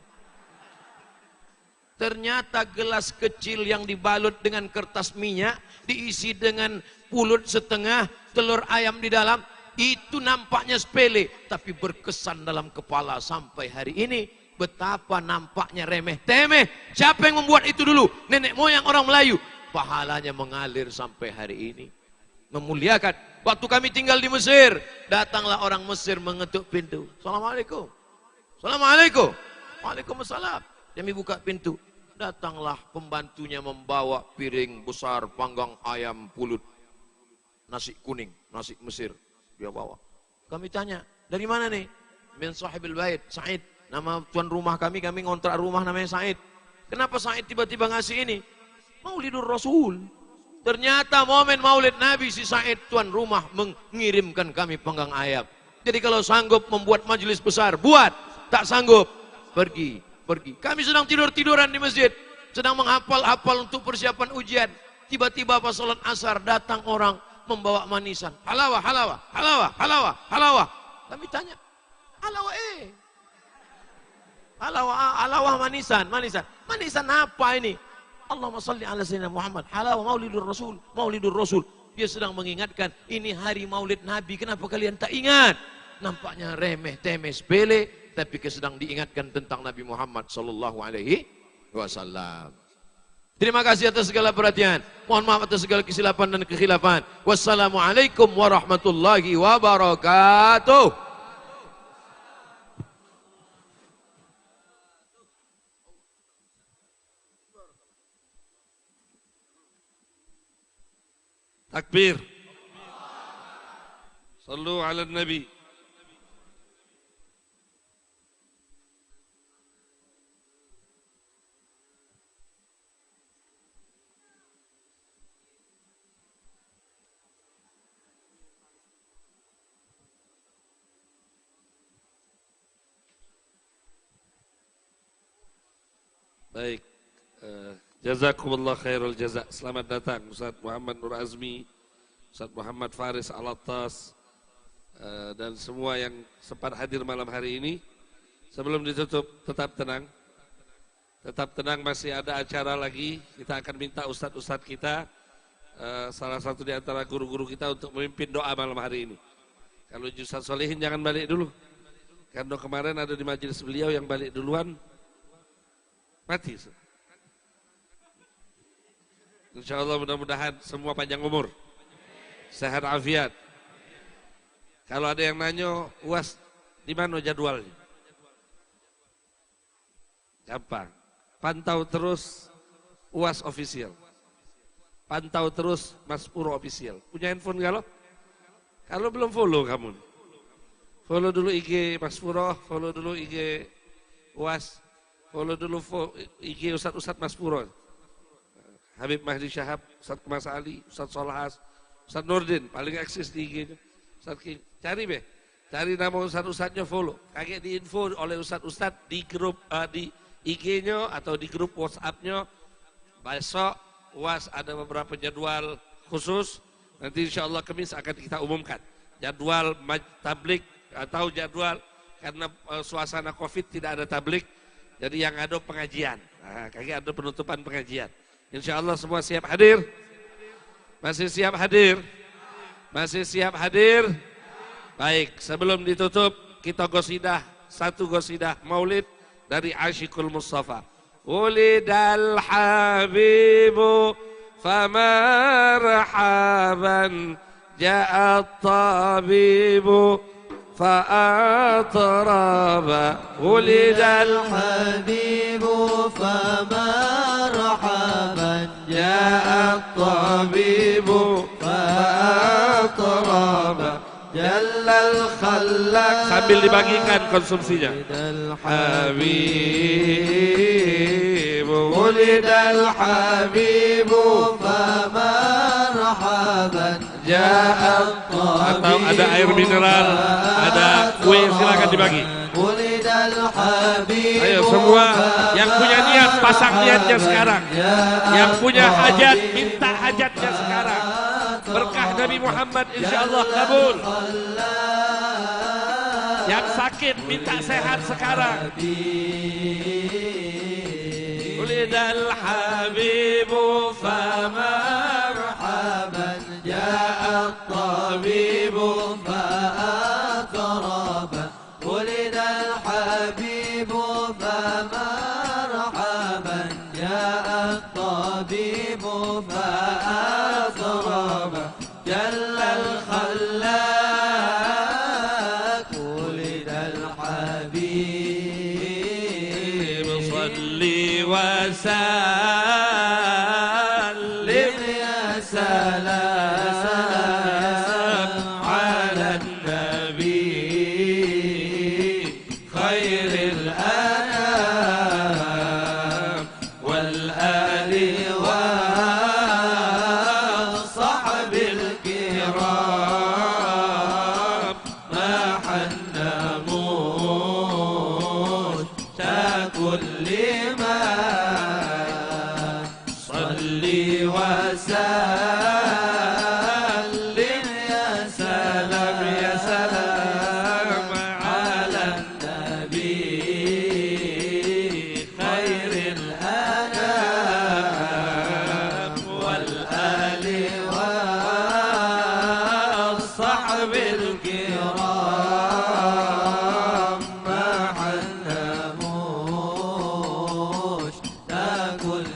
Ternyata gelas kecil yang dibalut dengan kertas minyak, diisi dengan pulut setengah, telur ayam di dalam. Itu nampaknya sepele, tapi berkesan dalam kepala sampai hari ini. Betapa nampaknya remeh-temeh. Siapa yang membuat itu dulu? Nenek moyang orang Melayu. Pahalanya mengalir sampai hari ini. Memuliakan. Waktu kami tinggal di Mesir, datanglah orang Mesir mengetuk pintu. Assalamualaikum. Assalamualaikum. Waalaikumsalam. Kami buka pintu. Datanglah pembantunya membawa piring besar panggang ayam pulut. Nasi kuning, nasi Mesir. Dia bawa. Kami tanya, dari mana nih? Min sahibil bait, Said. Nama tuan rumah kami ngontrak rumah namanya Said. Kenapa Said tiba-tiba ngasih ini? Maulidur Rasul. Ternyata momen maulid Nabi si Said tuan rumah mengirimkan kami panggang ayam. Jadi kalau sanggup membuat majelis besar, buat. Tak sanggup, pergi. Kami sedang tidur-tiduran di masjid. Sedang menghafal-hafal untuk persiapan ujian. Tiba-tiba pas salat asar datang orang membawa manisan. Halawah. Kami tanya, halawah halawah manisan. Manisan apa ini? Allahumma salli ala sayyidina Muhammad. Halawah maulidur Rasul. Dia sedang mengingatkan, ini hari maulid Nabi, kenapa kalian tak ingat? Nampaknya remeh, temeh, sepele, tapi sedang diingatkan tentang Nabi Muhammad sallallahu alaihi wasallam. Terima kasih atas segala perhatian. Mohon maaf atas segala kesilapan dan kekhilafan. Wassalamualaikum warahmatullahi wabarakatuh. Takbir. Sallu ala Nabi. Baik, jazakumullah khairul jaza. Selamat datang Ustaz Muhammad Nur Azmi, Ustaz Muhammad Faris Al-Attas, dan semua yang sempat hadir malam hari ini. Sebelum ditutup, tetap tenang. Tetap tenang, masih ada acara lagi. Kita akan minta ustadz-ustadz kita, salah satu di antara guru-guru kita untuk memimpin doa malam hari ini. Kalau Ustadz Solihin jangan balik dulu. Karena kemarin ada di majelis beliau yang balik duluan, mati. Insya Allah mudah-mudahan semua panjang umur, sehat afiat. Kalau ada yang nanya, UAS di mana jadwalnya? Gampang. Pantau terus UAS official. Pantau terus Mas Puro official. Punya handphone gak lo? Kalau belum follow kamu. Follow dulu IG Mas Puro, follow dulu IG UAS, follow dulu IG Ustadz Mas Puro. Habib Mahdi Syahab, Ustadz Kemas Ali, Ustadz Solahas, Ustadz Nurdin, paling eksis di IG-nya. Ustadz King, cari be, cari nama Ustadz-Ustadznya follow. Kayak diinfo oleh Ustadz-Ustadz di grup, di IG-nya atau di grup WhatsApp-nya. Besok UAS ada beberapa jadwal khusus. Nanti insya Allah Kamis akan kita umumkan. Jadwal tablik atau jadwal karena suasana COVID tidak ada tablik. Jadi yang ada pengajian. Nah, kayak ada penutupan pengajian. Insya Allah semua siap hadir? Masih siap hadir? Masih siap hadir? Baik, sebelum ditutup kita gosidah, satu gosidah maulid dari Asyikul Mustafa. Ulidal Habibu famarhaban ja'at tabibu fa'atraba. Ulidal Habibu famarhaban ja'at tabibu fa'atraba. Jalal khallak. Sambil dibagikan konsumsinya. Habibu ulidal habibu famarhaban ja'at tabibu. Atau ada air mineral, ada kue, silakan dibagi. Ulidal habibu. Ayo semua yang punya niat pasang niatnya sekarang. Yang punya hajat minta hajatnya sekarang. Berkah Nabi Muhammad insyaallah kabul. Yang sakit minta sehat sekarang. Ulidal habibu famarhaban ja'at tabibu fa'atraba. Ulidal habibu famarhaban ja'at tabibu fa'atraba. Jalal khallak. Ulidal habib salli wa sallim ya salam ala nabi khairil anam wal ali wa sahbil kiram ma hannamun takul liman salli wa sallim ya salam ala nabi khairil anam wal ali wa sahbil kiram ma hannamush takul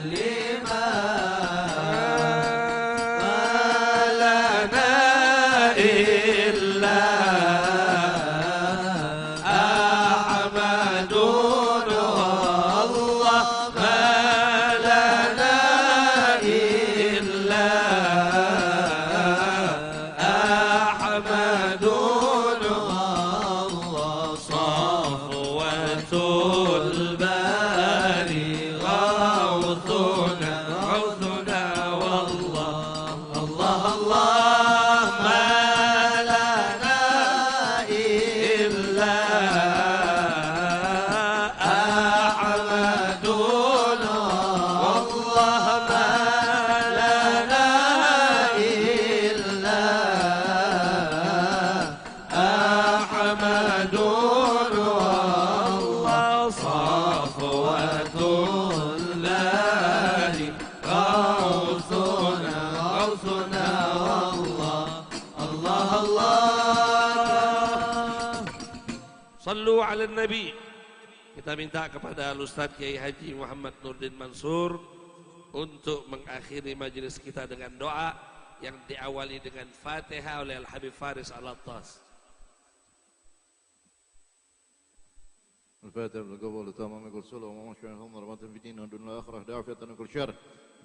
Sallu ala Nabi. Kita minta kepada Ustadz Kiai Haji Muhammad Nurdin Mansur untuk mengakhiri majelis kita dengan doa yang diawali dengan Fatihah oleh Al-Habib Faris Al-Attas. الفاتحة للقبول تمام كل صلاة ومشروعهم رحمة في دين ودنيا الآخرة دافعة من كل شر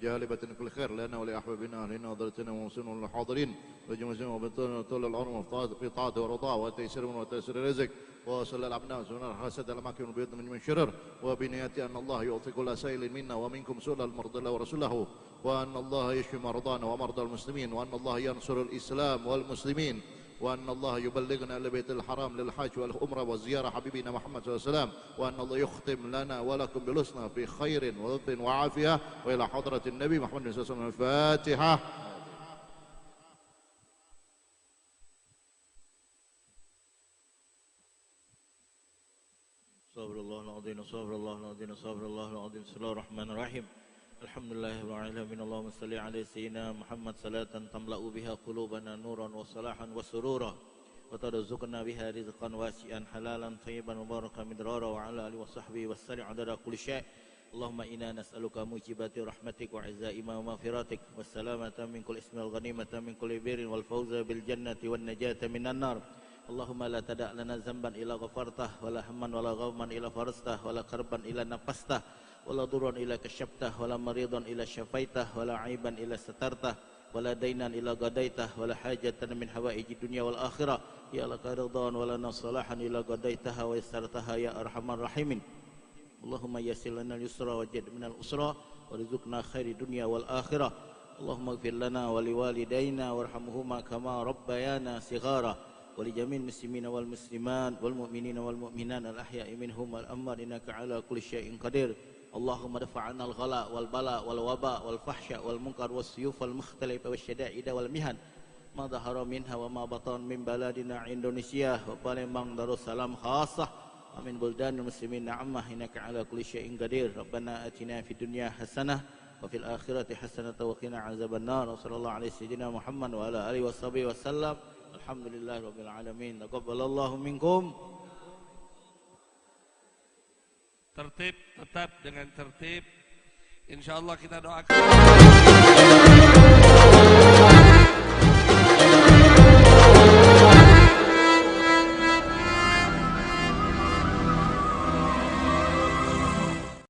جالبة من كل خير لنا ولأحبابنا أهلنا وذرتنا ومسلمين والحاضرين وجمعنا وبنتنا طول العمر في طاعته ورضاه وتيسير وتيسير الرزق وصلى الأبناء سنة الحسد الأماكن والبيوت من شرر وبنيات أن الله يعطي كل سائل منا ومنكم سؤال المرضى الله ورسوله وأن الله يشفي مرضانا ومرضى المسلمين وأن الله ينصر الإسلام والمسلمين وأن الله يبلغنا لبيت الحرام للحج والعمرة والزيارة حبيبنا محمد صلى الله عليه وسلم وأن الله يختم لنا ولكم بالحسنى في خير ولطف وعافية وإلى حضرة النبي محمد صلى الله عليه وسلم الفاتحة. صبر الله العظيم صبر الله العظيم صبر الله العظيم بسم الله الرحمن الرحيم الحمد لله رب العالمين اللهم صل على سيدنا محمد صلاة تملأ بها قلوبنا نورا وصلاحا وسرورا وترزقنا بها رزقا واسعا حلالا طيبا مباركا مدرارا وعلى آله وصحبه وسلم عدد كل شيء اللهم إنا نسألك موجبات رحمتك وعزائم ومغفرتك والسلامة من كل اسم والغنيمة من كل بر والفوز بالجنة والنجاة من النار اللهم لا تدع لنا ذنبا إلا غفرته ولا هما ولا غما إلا فرجته ولا كربا إلا نقصته ولا ضرا إلا كشفته ولا مريضا إلا شفيته ولا عيبا إلا سترته ولا دينا إلا قضيته ولا حاجة من حوائج الدنيا والآخرة يا لك رضا ولنا صلاحا إلا قضيتها ويسرتها يا أرحم الراحمين اللهم يسر لنا اليسر وجد من الأسرى ورزقنا خير الدنيا والآخرة اللهم اغفر لنا ولوالدينا وارحمهما كما ربيانا صغارا ولجميع المسلمين والمسلمات والمؤمنين والمؤمنات الأحياء منهم والأموات إنك على كل شيء قدير اللهم ادفع عنا الغلاء والبلاء والوباء والفحشاء والمنكر والسيوف المختلفة والشدائد والمحن ما ظهر منها وما بطن من بلدنا إندونيسيا وبالembang Darussalam خاصة ومن بلدان المسلمين عامة إنك على كل شيء قدير ربنا آتنا في الدنيا حسنة وفي الآخرة حسنة وقنا عذاب النار وصلى الله على سيدنا محمد وعلى آله وصحبه وسلم alhamdulillah rabbil alamin taqabbalallahu minkum. Tertib, tetap dengan tertib. Insyaallah kita doakan